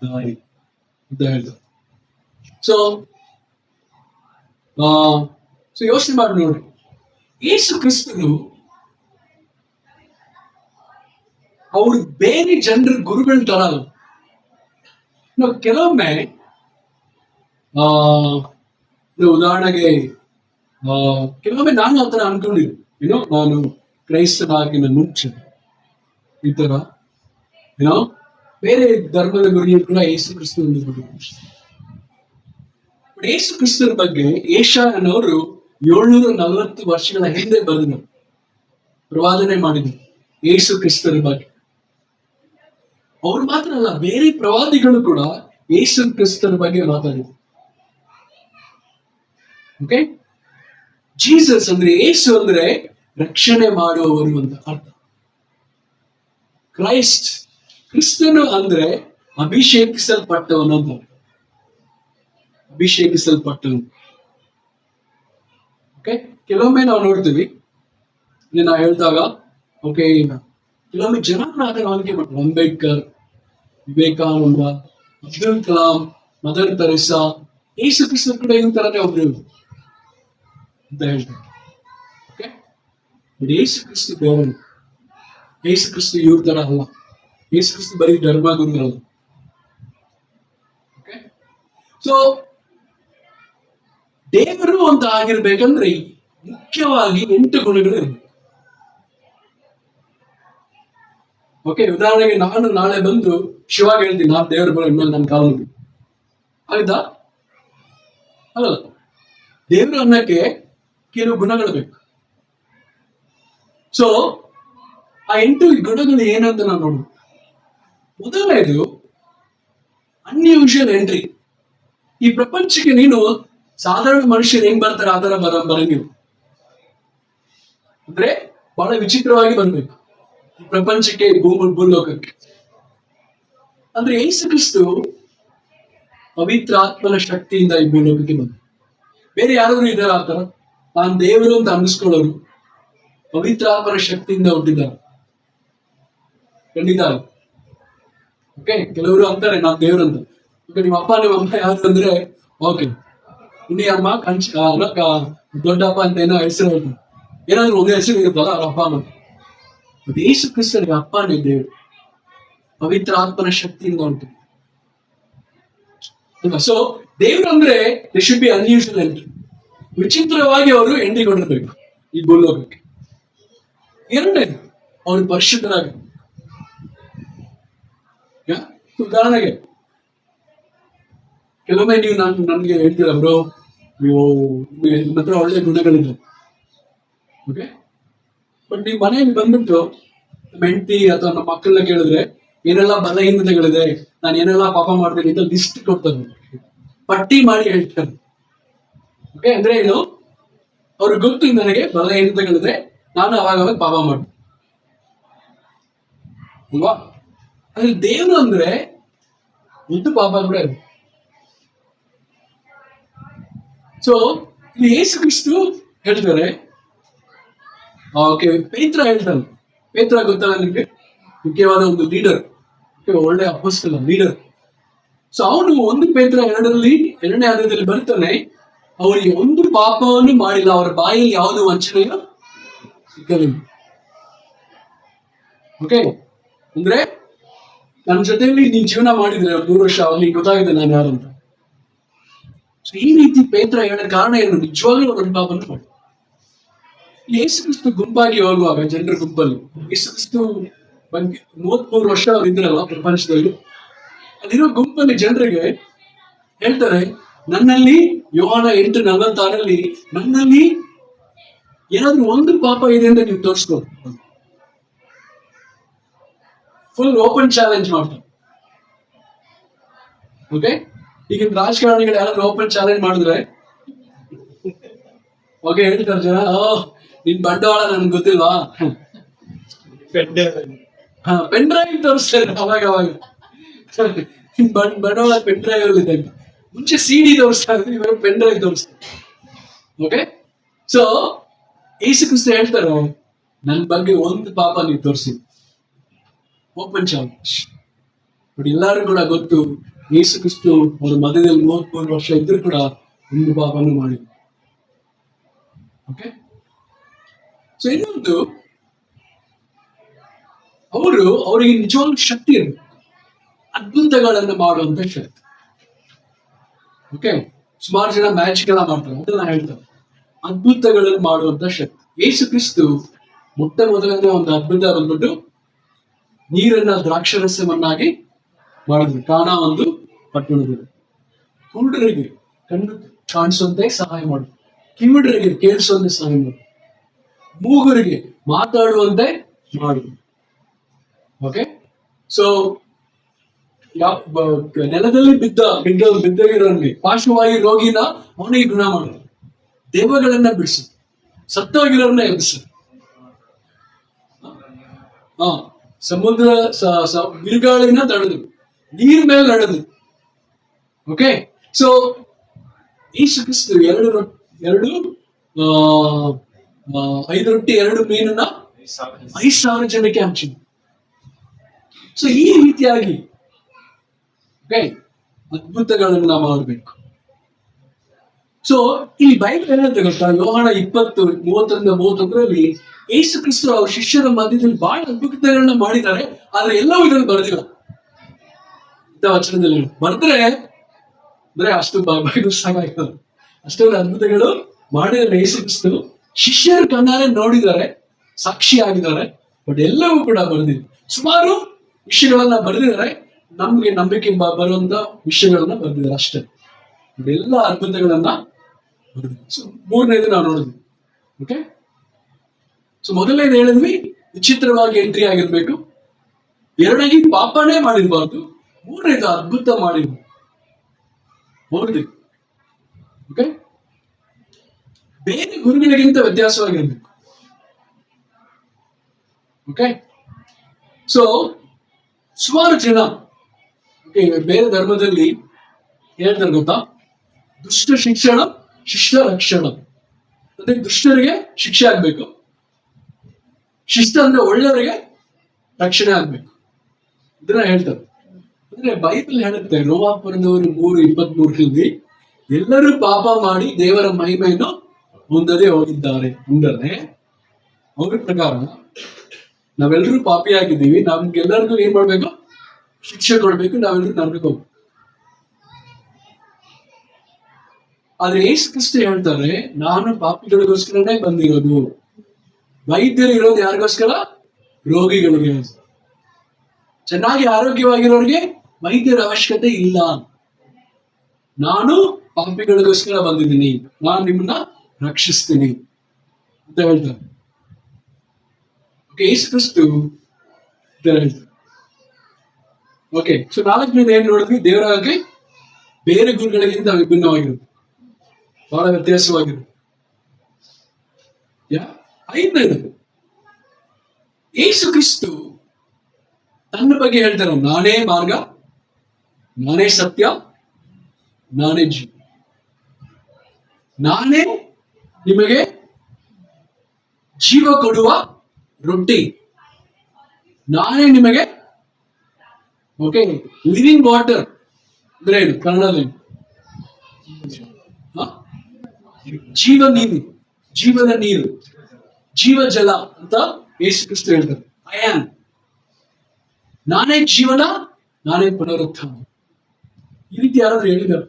ದಾರಿ ಅಂತ ಹೇಳ್ತಾರೆ. ಸೊ ಯೋಚನೆ ಮಾಡಿ ನೋಡ್ರಿ, ಯೇಸು ಕ್ರಿಸ್ತರು ಅವ್ರು ಬೇರೆ ಜನರ ಗುರುಗಳ ತರ ಅಲ್ಲ. ನಾವು ಕೆಲವೊಮ್ಮೆ ಉದಾಹರಣೆಗೆ ಕೆಲವೊಮ್ಮೆ ನಾನು ಆ ಥರ ಅನ್ಕೊಂಡಿದ್ದೆ, ನಾನು ಕ್ರೈಸ್ತನಾಗಿನ ಮುಂಚೆ ಈ ತರ ಬೇರೆ ಧರ್ಮದ ಗುರಿಯು ಕೂಡ ಯೇಸು ಕ್ರಿಸ್ತ ಗುರು. ಯೇಸು ಕ್ರಿಸ್ತರ ಬಗ್ಗೆ ಯೆಶಾಯನವರು 740 ವರ್ಷಗಳ ಹಿಂದೆ ಬರೆದರು, ಪ್ರವಾದನೆ ಮಾಡಿದರು ಯೇಸು ಕ್ರಿಸ್ತರ ಬಗ್ಗೆ. ಅವ್ರು ಮಾತ್ರ ಅಲ್ಲ, ಬೇರೆ ಪ್ರವಾದಿಗಳು ಕೂಡ ಯೇಸು ಕ್ರಿಸ್ತರ ಬಗ್ಗೆ ಮಾತಾಡಿದ್ರು. ಓಕೆ, ಜೀಸಸ್ ಅಂದ್ರೆ, ಯೇಸು ಅಂದ್ರೆ ರಕ್ಷಣೆ ಮಾಡುವವರು ಅಂತ ಅರ್ಥ. ಕ್ರಿಸ್ತನು ಅಂದ್ರೆ ಅಭಿಷೇಕಿಸಲ್ಪಟ್ಟವನು ಅಂತ, ಅಭಿಷೇಕಿಸಲ್ಪಟ್ಟವನು. ಓಕೆ, ಕೆಲವೊಮ್ಮೆ ನಾವು ನೋಡ್ತೀವಿ, ನಾವು ಹೇಳಿದಾಗ ಓಕೆ ಕೆಲವೊಮ್ಮೆ ಜನರನ್ನ ಆಳ್ವಿಕೆ ಮಾಡ್ತಾರೆ. ಅಂಬೇಡ್ಕರ್, ವಿವೇಕಾನಂದ, ಅಬ್ದುಲ್ ಕಲಾಂ, ಮದರ್ ತೆರೇಸಾ, ಯೇಸು ಕ್ರಿಸ್ತ ಕೂಡ ಈ ತರನೇ ಒಬ್ರು ಅಂತ ಹೇಳ್ತಾರೆ. ಓಕೆ, ಯೇಸು ಕ್ರಿಸ್ತ ಬೇರೆ, ಯೇಸು ಕ್ರಿಸ್ತ ಇವ್ರ ತರ ಅಲ್ಲ. ಯೇಸು ಕ್ರಿಸ್ತ ಬರೀ ಧರ್ಮಗುರುಗಳಲ್ಲ. ಓಕೆ, ಸೊ ದೇವರು ಅಂತ ಆಗಿರ್ಬೇಕಂದ್ರೆ ಮುಖ್ಯವಾಗಿ 8 ಗುಣಗಳು ಇರಬೇಕು. ಓಕೆ, ಉದಾಹರಣೆಗೆ ನಾನು ನಾಳೆ ಬಂದು ಶಿವಾಗ ಹೇಳ್ತೀನಿ, ನಾನು ದೇವ್ರ ಬರೋ ಇನ್ಮೇಲೆ ನನ್ನ ಕಾಲು ಆಯ್ತಾ? ಅಲ್ಲ, ದೇವರು ಅನ್ನಕ್ಕೆ ಕೆಲವು ಗುಣಗಳು ಬೇಕು. ಸೊ ಆ 8 ಗುಣಗಳು ಏನಂತ ನಾವು ನೋಡುದು. ಮೊದಲನೇದು ಅನ್ಯೂಶುವಲ್ ಎಂಟ್ರಿ. ಈ ಪ್ರಪಂಚಕ್ಕೆ ನೀನು ಸಾಧಾರಣ ಮನುಷ್ಯರು ಹೆಂಗ್ ಬರ್ತಾರೆ ಆ ತರ ಬರಂಗಿಲ್ಲ. ಅಂದ್ರೆ ಬಹಳ ವಿಚಿತ್ರವಾಗಿ ಬರ್ಬೇಕು ಈ ಪ್ರಪಂಚಕ್ಕೆ, ಭೂಲೋಕಕ್ಕೆ. ಅಂದ್ರೆ ಯೇಸು ಕ್ರಿಸ್ತು ಪವಿತ್ರ ಆತ್ಮನ ಶಕ್ತಿಯಿಂದ ಈ ಭೂಲೋಕಕ್ಕೆ ಬಂದ. ಬೇರೆ ಯಾರಾದ್ರೂ ಇದಾರ ಆತರ? ನಾನು ದೇವರು ಅಂತ ಅನ್ನಿಸ್ಕೊಳ್ಳೋರು ಪವಿತ್ರ ಆತ್ಮನ ಶಕ್ತಿಯಿಂದ ಹುಟ್ಟಿದ್ದಾರೆ? ಖಂಡಿತ. ಓಕೆ, ಕೆಲವರು ಅಂತಾರೆ ನಾನು ದೇವ್ರು ಅಂತ. ಓಕೆ, ನಿಮ್ಮ ಅಪ್ಪ ನಿಮ್ಮ ಅಮ್ಮ ಯಾರು ಅಂದ್ರೆ ಓಕೆ, ಇನ್ನೇ ಅಮ್ಮ ದೊಡ್ಡ ಅಪ್ಪ ಅಂತ ಏನೋ ಹೆಸರು ಹೇಳ್ತಾರೆ. ಏನಾದ್ರು ಒಂದೇ ಹೆಸರು ಇರುತ್ತಲ್ಲ ಅವ್ರ ಅಪ್ಪ ಅಮ್ಮ. ಯೇಸು ಕ್ರಿಸ್ತನಿಗೆ ಅಪ್ಪನೇ ದೇವರು, ಪವಿತ್ರ ಆತ್ಮನ ಶಕ್ತಿಯಿಂದ ಉಂಟು. ಸೊ ದೇವ್ರು ಅಂದ್ರೆ they should be unusual entry. ವಿಚಿತ್ರವಾಗಿ ಅವರು ಎಂಟ್ರಿ ಕೊಟ್ಟಿರ್ಬೇಕು ಈ ಭೂಲೋಕಕ್ಕೆ. ಎರಡನೇದು ಅವರು ಪರಿಶುದ್ಧರಾಗಿ. ಉದಾಹರಣೆಗೆ ಕೆಲವೊಮ್ಮೆ ನೀವು ನನ್ಗೆ ಹೇಳ್ತೀರ, ಬ್ರೋ ನೀವು ನಿಮ್ಮ ಹತ್ರ ಒಳ್ಳೆ ಗುಣಗಳಿದೆ, ಓಕೆ, ಬಟ್ ನೀವು ಮನೆಯಲ್ಲಿ ಬಂದ್ಬಿಟ್ಟು ನಮ್ಮ ಹೆಂಡತಿ ಅಥವಾ ನಮ್ಮ ಮಕ್ಕಳನ್ನ ಕೇಳಿದ್ರೆ ಏನೆಲ್ಲ ಬಲಹೀನತೆಗಳಿದೆ, ನಾನು ಏನೆಲ್ಲ ಪಾಪ ಮಾಡ್ತೀನಿ ಅಂತ ಲಿಸ್ಟ್ ಕೊಡ್ತಾರೆ, ಪಟ್ಟಿ ಮಾಡಿ ಹೇಳ್ತಾರೆ. ಓಕೆ, ಅಂದ್ರೆ ಏನು, ಅವ್ರಿಗೆ ಗೊತ್ತು ನನಗೆ ಬಲಹೀನತೆಗಳಿದೆ, ನಾನು ಅವಾಗ ಪಾಪ ಮಾಡ್ತೀನಿ ಅಲ್ವಾ? ಅದ್ರಲ್ಲಿ ದೇವರು ಅಂದ್ರೆ ಒಂದು ಪಾಪ ಕೂಡ ಇದೆ. ಸೊ ಇಲ್ಲಿ ಯೇಸು ಕ್ರಿಸ್ತು ಹೇಳ್ತಾರೆ, ಓಕೆ, ಪೇತ್ರ ಹೇಳ್ತಾನೆ. ಪೇತ್ರ ಗೊತ್ತಲ್ಲ ನಿಮ್ಗೆ, ಮುಖ್ಯವಾದ ಒಂದು ಲೀಡರ್, ಒಳ್ಳೆ ಅಪೊಸ್ತಲ ಲೀಡರ್. ಸೊ ಅವನು 1 ಪೇತ್ರ 2ರಲ್ಲಿ 2ನೇ ಅಧ್ಯಾಯದಲ್ಲಿ ಬರ್ತಾನೆ, ಅವರಿಗೆ ಒಂದು ಪಾಪವನ್ನು ಮಾಡಿಲ್ಲ, ಅವರ ಬಾಯಲ್ಲಿ ಯಾವುದು ವಂಚನೆಯೋ ಸಿಕ್ಕಲಿಲ್ಲ. ಓಕೆ, ಅಂದ್ರೆ ನನ್ನ ಜೊತೆಯಲ್ಲಿ ನೀನ್ ಜೀವನ ಮಾಡಿದ್ರೆ 3 ವರ್ಷ, ಅವ್ನಿಗೆ ಗೊತ್ತಾಗಿದೆ ನಾನು ಯಾರು ಅಂತ. ಸೊ ಈ ರೀತಿ ಪೇತ್ರ ಹೇಳೋ ಕಾರಣ ಏನು, ನಿಜವಾಗ್ಲೂ ಒಂದು ಪಾಪವನ್ನು ಮಾಡಿ. ಯೇಸು ಕ್ರಿಸ್ತು ಗುಂಪಾಗಿ ಹೋಗುವಾಗ ಜನರ ಗುಂಪಲ್ಲಿ ಯೇಸು ಕ್ರಿಸ್ತು ಬಗ್ಗೆ 33 ವರ್ಷ ಅವ್ರು ಇದ್ರಲ್ಲ ಪ್ರಪಂಚದಲ್ಲಿ, ಅಲ್ಲಿರೋ ಗುಂಪಲ್ಲಿ ಜನರಿಗೆ ಹೇಳ್ತಾರೆ, ನನ್ನಲ್ಲಿ ಯೋಹಾನ 8:46 ನನ್ನಲ್ಲಿ ಏನಾದ್ರೂ ಒಂದು ಪಾಪ ಇದೆ ಅಂತ ನೀವು ತೋರಿಸ್ಕೊ. ಫುಲ್ ಓಪನ್ ಚಾಲೆಂಜ್ ಮಾಡ್ತಾರೆ. ಓಕೆ, ಈಗ ರಾಜಕಾರಣಿಗಳು ಯಾರಾದ್ರೂ ಓಪನ್ ಚಾಲೆಂಜ್ ಮಾಡಿದ್ರೆ ಓಕೆ ಹೇಳ್ತಾರೆ ಜನ, ನಿನ್ ಬಂಡವಾಳ ನನ್ಗೆ ಗೊತ್ತಿಲ್ವಾ, ಪೆನ್ ಡ್ರೈವ್ ತೋರಿಸ್ತಾರೆ ಅವಾಗ ಬಂಡವಾಳ ಪೆನ್ ಡ್ರೈವ್ ಅಲ್ಲಿ ಇದೆ. ಮುಂಚೆ CD ತೋರಿಸ್ತಾ ಇದ್ರು, ಇವಾಗ ಪೆನ್ ಡ್ರೈವ್ ತೋರಿಸ್ತಾರೆ. ಓಕೆ, ಸೊ ಯೇಸು ಕ್ರಿಸ್ತು ಹೇಳ್ತಾರೆ, ನನ್ನ ಬಗ್ಗೆ ಒಂದು ಪಾಪ ನೀವು ತೋರಿಸಿ, ಓಪನ್ ಚಾಲೆಂಜ್. ಬಟ್ ಎಲ್ಲರೂ ಕೂಡ ಗೊತ್ತು, ಯೇಸು ಕ್ರಿಸ್ತು ಅವ್ರ ಮಧ್ಯದಲ್ಲಿ 33 ವರ್ಷ ಇದ್ರು ಕೂಡ ಒಂದು ಪಾಪನೂ ಮಾಡಿದ್ರು. ಓಕೆ, ಸೊ ಇನ್ನೊಂದು, ಅವರಿಗೆ ನಿಜವಾಗ್ಲೂ ಶಕ್ತಿ ಇರಬೇಕು, ಅದ್ಭುತಗಳನ್ನ ಮಾಡುವಂತ ಶಕ್ತಿ. ಓಕೆ, ಸುಮಾರು ಜನ ಮ್ಯಾಜಿಕ್ ಎಲ್ಲ ಮಾಡ್ತಾರೆ, ಅದನ್ನ ಹೇಳ್ತಾರೆ, ಅದ್ಭುತಗಳನ್ನು ಮಾಡುವಂತ ಶಕ್ತಿ. ಯೇಸು ಕ್ರಿಸ್ತು ಮೊದಲನೇ ಒಂದು ಅದ್ಭುತ ಬಂದ್ಬಿಟ್ಟು ನೀರನ್ನ ದ್ರಾಕ್ಷರಸವನ್ನಾಗಿ ಮಾಡಿದ್ರು ಕಾನಾ ಒಂದು ಪಟ್ಟಣದಲ್ಲಿ. ಕುರುಡರಿಗೆ ಕಣ್ಣು ಕಾಣಿಸುವಂತೆ ಸಹಾಯ ಮಾಡಿದ್ರು, ಕಿವುಡರಿಗೆ ಕೇಳಿಸುವಂತೆ ಸಹಾಯ ಮಾಡಿದ್ರು, ಮೂಗರಿಗೆ ಮಾತಾಡುವಂತೆ ಮಾಡಿದ್ರು. ಓಕೆ, ಸೊ ನೆಲದಲ್ಲಿ ಬಿದ್ದಗಿರೋನ್ಗೆ ಪಾರ್ಶ್ವವಾಗಿ ರೋಗಿನ ಅವನಿಗೆ ಗುಣ ಮಾಡಿದ್ರು, ದೆವ್ವಗಳನ್ನ ಬಿಡಿಸು, ಸತ್ತೋಗಿರೋರ್ನ ಎಬ್ಬಿಸು, ಸಮುದ್ರ ಬಿರುಗಾಳಿನ ತಡೆದು ನೀರ್ ಮೇಲೆ ನಡೆದು. ಓಕೆ, ಸೊ ಯೇಸು ಕ್ರಿಸ್ತು 5 ರೊಟ್ಟಿ 2 ಮೀನನ್ನ 5,000 ಜನಕ್ಕೆ ಹಂಚಿದ್ರು. ಸೊ ಈ ರೀತಿಯಾಗಿ ಅದ್ಭುತಗಳನ್ನ ಮಾಡಬೇಕು. ಸೊ ಇಲ್ಲಿ ಬೈಬಲ್ ಏನಂತ ಗೊತ್ತಾ, ಯೋಹಾನ 20:30-31 ಯೇಸು ಕ್ರಿಸ್ತು ಅವ್ರ ಶಿಷ್ಯರ ಮಧ್ಯದಲ್ಲಿ ಬಹಳ ಅದ್ಭುತಗಳನ್ನ ಮಾಡಿದ್ದಾರೆ, ಆದ್ರೆ ಎಲ್ಲವೂ ಇದನ್ನು ಬರೆದಿಲ್ಲ. ವಚನದಲ್ಲಿ ಬರೆದ್ರೆ ಅಂದ್ರೆ ಅಷ್ಟು ಬೈಬಲ್ ಸಾಕಾಗ್ತದೆ. ಅಷ್ಟೊಂದು ಅದ್ಭುತಗಳು ಮಾಡಿದರೆ ಯೇಸು ಕ್ರಿಸ್ತು. ಶಿಷ್ಯರು ಕಣ್ಣಾರೆ ನೋಡಿದ್ದಾರೆ, ಸಾಕ್ಷಿ ಆಗಿದ್ದಾರೆ. ಬಟ್ ಎಲ್ಲವೂ ಕೂಡ ಬರೆದಿದೆ. ಸುಮಾರು ವಿಷಯಗಳನ್ನ ಬರೆದಿದ್ದಾರೆ, ನಮ್ಗೆ ನಂಬಿಕೆ ಬರುವಂತ ವಿಷಯಗಳನ್ನ ಬರೆದಿದ್ದಾರೆ ಅಷ್ಟೇ. ಎಲ್ಲ ಅದ್ಭುತಗಳನ್ನ ಬರೆದಿದ್ದಾರೆ. ಸೊ ಮೂರನೇದು ನಾವು ನೋಡಿದ್ವಿ. ಓಕೆ, ಸೊ ಮೊದಲನೇದು ಹೇಳಿದ್ವಿ, ವಿಚಿತ್ರವಾಗಿ ಎಂಟ್ರಿ ಆಗಿರ್ಬೇಕು. ಎರಡಾಗಿ ಪಾಪನೇ ಮಾಡಿರ್ಬಾರ್ದು. ಮೂರನೇದು ಅದ್ಭುತ ಮಾಡಿರ್ಬೇಕು. ನೋಡಿದ್ವಿ. ಓಕೆ, ಬೇರೆ ಗುರುಗಳಿಗಿಂತ ವ್ಯತ್ಯಾಸವಾಗಿರ್ಬೇಕು. ಓಕೆ, ಸೊ ಸುಮಾರು ಜನ ಬೇರೆ ಧರ್ಮದಲ್ಲಿ ಹೇಳ್ತಾರೆ ಗೊತ್ತಾ, ದುಷ್ಟ ಶಿಕ್ಷಣ ಶಿಷ್ಟ ರಕ್ಷಣ. ಅಂದ್ರೆ ದುಷ್ಟರಿಗೆ ಶಿಕ್ಷೆ ಆಗ್ಬೇಕು, ಶಿಷ್ಟ ಅಂದ್ರೆ ಒಳ್ಳೆಯವರಿಗೆ ರಕ್ಷಣೆ ಆಗ್ಬೇಕು. ಇದನ್ನ ಹೇಳ್ತಾರೆ. ಅಂದ್ರೆ ಬೈಬಲ್ ಹೇಳುತ್ತೆ, ರೋಮಾಪುರದವರು 3:23 ಎಲ್ಲರೂ ಪಾಪ ಮಾಡಿ ದೇವರ ಮಹಿಮೆಯನ್ನು ಹೊಂದದೇ ಹೋಗಿದ್ದಾರೆ ಅಂದರೆ, ಅವ್ರ ಪ್ರಕಾರ ನಾವೆಲ್ಲರೂ ಪಾಪಿಯಾಗಿದ್ದೀವಿ, ನಮ್ಗೆಲ್ಲರಿಗೂ ಏನ್ ಮಾಡ್ಬೇಕು, ಶಿಕ್ಷೆ ಕೊಡ್ಬೇಕು, ನಾವೆಲ್ಲರೂ ನರಕಕ್ಕೆ ಹೋಗ್ಬೇಕು. ಆದ್ರೆ ಯೇಸು ಕ್ರಿಸ್ತ ಹೇಳ್ತಾರೆ, ನಾನು ಪಾಪಿಗಳಿಗೋಸ್ಕರನೇ ಬಂದಿರೋದು. ವೈದ್ಯರು ಇರೋದು ಯಾರಿಗೋಸ್ಕರ? ರೋಗಿಗಳಿಗೆ. ಚೆನ್ನಾಗಿ ಆರೋಗ್ಯವಾಗಿರೋರಿಗೆ ವೈದ್ಯರ ಅವಶ್ಯಕತೆ ಇಲ್ಲ. ನಾನು ಪಾಪಿಗಳಿಗೋಸ್ಕರ ಬಂದಿದ್ದೀನಿ, ನಾನು ನಿಮ್ಮನ್ನ ರಕ್ಷಿಸ್ತೀನಿ ಅಂತ ಹೇಳ್ತಾರೆ. ಯೇಸು ಕ್ರಿಸ್ತು ಹೇಳ್ತಾರೆ. ಓಕೆ, ಸೊ 4ನೇದು ಏನ್ ನೋಡಿದ್ವಿ? ದೇವರಾಗಿ ಬೇರೆ ಗುರುಗಳಿಗಿಂತ ವಿಭಿನ್ನವಾಗಿರುತ್ತೆ, ಬಹಳ ವ್ಯತ್ಯಾಸವಾಗಿರುತ್ತೆ. 5ನೇದು, ಯೇಸು ಕ್ರಿಸ್ತು ತನ್ನ ಬಗ್ಗೆ ಹೇಳ್ತಾರೆ, ನಾನೇ ಮಾರ್ಗ, ನಾನೇ ಸತ್ಯ, ನಾನೇ ಜೀವ. ನಾನೇ ನಿಮಗೆ ಜೀವ ಕೊಡುವ ರೊಟ್ಟಿ, ನಾನೇ ನಿಮಗೆ ಓಕೆ ಲಿವಿಂಗ್ ವಾಟರ್ ಅಂದ್ರೆ ಏನು ಕನ್ನಡದಲ್ಲಿ? ಜೀವ ನೀರು, ಜೀವದ ನೀರು, ಜೀವ ಜಲ ಅಂತ ಯೇಸು ಕ್ರಿಸ್ತು ಹೇಳ್ತಾರೆ. ಐ ಆಮ್, ನಾನೇ ಜೀವನ, ನಾನೇ ಪುನರುತ್ಥಾನ. ಈ ರೀತಿ ಯಾರಾದ್ರೂ ಹೇಳಿದ್ದಾರೆ?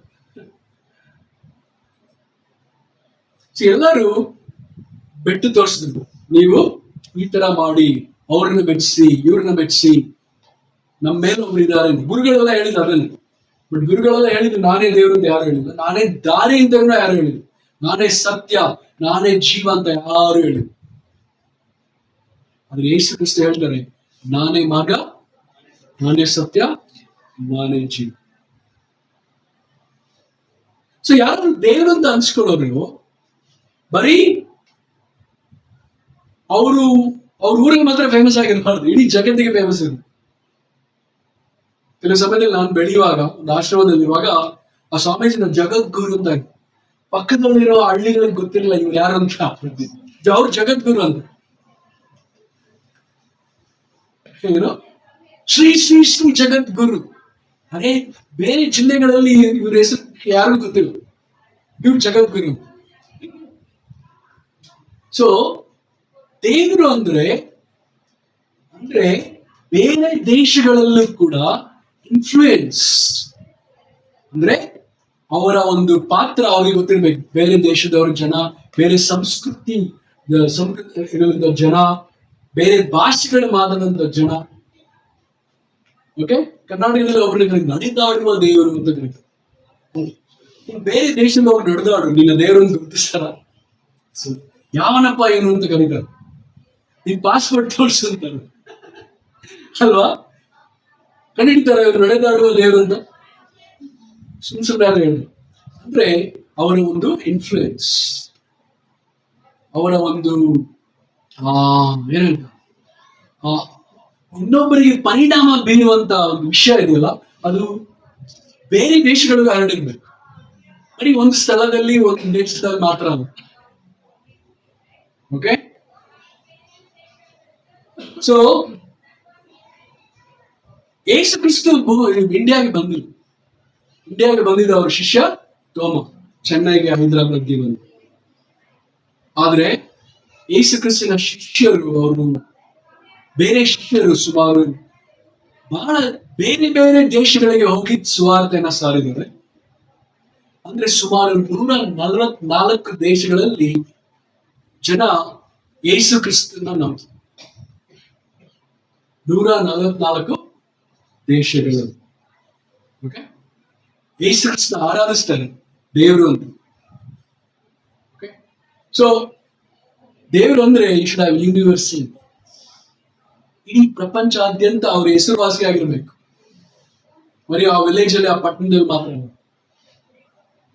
ಎಲ್ಲರೂ ಬೆಟ್ಟು ತೋರಿಸಿದ್ರು, ನೀವು ಈ ತರ ಮಾಡಿ, ಅವ್ರನ್ನ ಮೆಚ್ಚಿಸಿ, ಇವ್ರನ್ನ ಮೆಚ್ಚಿಸಿ, ನಮ್ಮ ಮೇಲೆ ಒಬ್ರು ಇದ್ದಾರೆ. ಗುರುಗಳೆಲ್ಲ ಹೇಳಿದ್ರು ಅದನ್ನ. ಬಟ್ ಗುರುಗಳೆಲ್ಲ ಹೇಳಿದ್ರು ನಾನೇ ದೇವರು ಅಂತ ಯಾರು ಹೇಳಿದ್ರು, ನಾನೇ ದಾರಿ ಅಂತ ಯಾರು ಹೇಳಿದ್ರು, ನಾನೇ ಸತ್ಯ, ನಾನೇ ಜೀವ ಅಂತ ಯಾರು ಹೇಳಿದ್ರು. ಆದ್ರೆ ಯೇಸು ಕ್ರಿಸ್ತ ಹೇಳ್ತಾರೆ, ನಾನೇ ಮಾರ್ಗ, ನಾನೇ ಸತ್ಯ, ನಾನೇ ಜೀವ. ಸೊ ಯಾರು ದೇವರು ಅಂತ ಅನ್ಸ್ಕೊಳ್ಳೋರು ಬರೀ ಅವರು ಅವ್ರ ಊರಿಗೆ ಮಾತ್ರ ಫೇಮಸ್ ಆಗಿರಬಾರ್ದು, ಇಡೀ ಜಗತ್ತಿಗೆ ಫೇಮಸ್ ಇರುತ್ತೆ. ಕೆಲವು ಸಮಯದಲ್ಲಿ ನಾನು ಬೆಳೆಯುವಾಗ, ಒಂದು ಆಶ್ರಮದಲ್ಲಿರುವಾಗ, ಆ ಸ್ವಾಮೀಜಿನ ಜಗದ್ಗುರು ಅಂತ ಪಕ್ಕದಲ್ಲಿರೋ ಹಳ್ಳಿಗಳಿಗೆ ಗೊತ್ತಿರಲಿಲ್ಲ ಇವ್ರು ಯಾರು ಅಂತ. ಅವ್ರು ಜಗದ್ಗುರು ಅಂತ. ಏನೋ ಶ್ರೀ ಶ್ರೀ ಶ್ರೀ ಜಗದ್ಗುರು. ಅದೇ ಬೇರೆ ಜಿಲ್ಲೆಗಳಲ್ಲಿ ಇವ್ರ ಹೆಸರು ಯಾರಿಗೂ ಗೊತ್ತಿಲ್ಲ, ಇವ್ರು ಜಗದ್ಗುರು. ಸೊ ದೇವರು ಅಂದ್ರೆ ಬೇರೆ ದೇಶಗಳಲ್ಲೂ ಕೂಡ ಇನ್ಫ್ಲೂಯೆನ್ಸ್, ಅಂದ್ರೆ ಅವರ ಒಂದು ಪಾತ್ರ ಅವ್ರಿಗೆ ಗೊತ್ತಿರ್ಬೇಕು. ಬೇರೆ ದೇಶದವ್ರ ಜನ, ಬೇರೆ ಸಂಸ್ಕೃತಿ ಇರುವಂತ ಜನ, ಬೇರೆ ಭಾಷೆಗಳು ಮಾತಾಡುವಂತ ಜನ. ಓಕೆ, ಕರ್ನಾಟಕದಲ್ಲಿ ಒಬ್ಬರಿಗೆ ನಡೆದಾಡುವ ದೇವರು ಅಂತ ಕರೀತಾರೆ. ಬೇರೆ ದೇಶದವ್ರು ನಡೆದಾಡು, ನಿನ್ನ ದೇವರನ್ನು ಗುರುತಿಸ್ತಾರ? ಯಾವನಪ್ಪ ಏನು ಅಂತ ಕರೀತಾರೆ. ನಿನ್ ಪಾಸ್ಪೋರ್ಟ್ ತೋರಿಸು ಅಂತಾರೆ ಅಲ್ವಾ? ಕಂಡಿಡ್ತಾರೆ ಇವರು ನಡೆದಾಡುವ ದೇವರು ಅಂತ. ಸುಮ್ಮನೆ ಹೇಳಿ ಅಂದ್ರೆ ಅವರ ಒಂದು ಇನ್ಫ್ಲೂಯೆನ್ಸ್, ಅವರ ಒಂದು ಏನಂತ ಇನ್ನೊಬ್ಬರಿಗೆ ಪರಿಣಾಮ ಬೀರುವಂತ ಒಂದು ವಿಷಯ ಇದೆಯಲ್ಲ, ಅದು ಬೇರೆ ದೇಶಗಳಿಗೂ ಹರಡಿರ್ಬೇಕು. ಬರೀ ಒಂದು ಸ್ಥಳದಲ್ಲಿ, ಒಂದು ದೇಶದಲ್ಲಿ ಮಾತ್ರ ಅದು. ಓಕೆ, ಸೊ ಯೇಸು ಕ್ರಿಸ್ತು ಇಂಡಿಯಾಗೆ ಬಂದಿದ್ದ ಅವ್ರ ಶಿಷ್ಯ ತೋಮ, ಚೆನ್ನೈಗೆ, ಹೈದರಾಬಾದ್ಗೆ ಬಂದು. ಆದ್ರೆ ಯೇಸು ಕ್ರಿಸ್ತನ ಶಿಷ್ಯರು, ಅವರು ಬೇರೆ ಶಿಷ್ಯರು ಸುಮಾರು ಬಹಳ ಬೇರೆ ಬೇರೆ ದೇಶಗಳಿಗೆ ಹೋಗಿ ಸುವಾರ್ತೆಯನ್ನ ಸಾರಿದ್ದಾರೆ. ಅಂದ್ರೆ ಸುಮಾರು 144 ದೇಶಗಳಲ್ಲಿ ಜನ ಯೇಸು ಕ್ರಿಸ್ತನ ನಂಬ 144 ದೇಶಗಳಲ್ಲಿ ಓಕೆ ಯೇಸು ಕ್ರಿಸ್ತನ ಆರಾಧಿಸ್ತಾರೆ ದೇವರು ಅಂತ. ಓಕೆ ಸೊ ದೇವರು ಅಂದ್ರೆ ಯೂನಿವರ್ಸಲ್, ಇಡೀ ಪ್ರಪಂಚಾದ್ಯಂತ ಅವ್ರ ಹೆಸರುವಾಸಿಯಾಗಿರ್ಬೇಕು, ಬರೀ ಆ ವಿಲೇಜ್ ಅಲ್ಲಿ ಆ ಪಟ್ಟಣದಲ್ಲಿ ಮಾತ್ರ.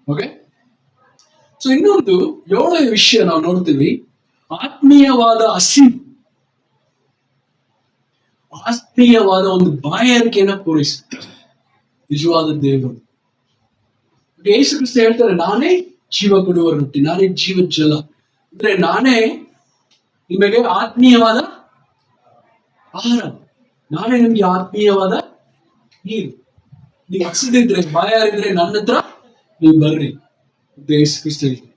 ಓಕೆ ಸೊ ಇನ್ನೊಂದು 7ನೇ ವಿಷಯ ನಾವು ನೋಡ್ತೀವಿ, ಆತ್ಮೀಯವಾದ ಆತ್ಮೀಯವಾದ ಒಂದು ಬಾಯಾರಿಕೆಯನ್ನ ಪೂರೈಸುತ್ತೆ ನಿಜವಾದ ದೇವರು. ಯೇಸು ಕ್ರಿಸ್ತ ಹೇಳ್ತಾರೆ, ನಾನೇ ಜೀವ ಕೊಡುವ ರೊಟ್ಟಿ, ನಾನೇ ಜೀವ ಜಲ. ಅಂದ್ರೆ ನಾನೇ ನಿಮಗೆ ಆತ್ಮೀಯವಾದ ಆಹಾರ, ನಾನೇ ನಿಮ್ಗೆ ಆತ್ಮೀಯವಾದ ನೀರು. ನೀವು ಹಸಿದಿದ್ರೆ ಬಾಯಾರಿದ್ರೆ ನನ್ನ ಹತ್ರ ನೀವು ಬರ್ರಿ ಅಂತ ಯೇಸು ಕ್ರಿಸ್ತ ಹೇಳ್ತಾರೆ.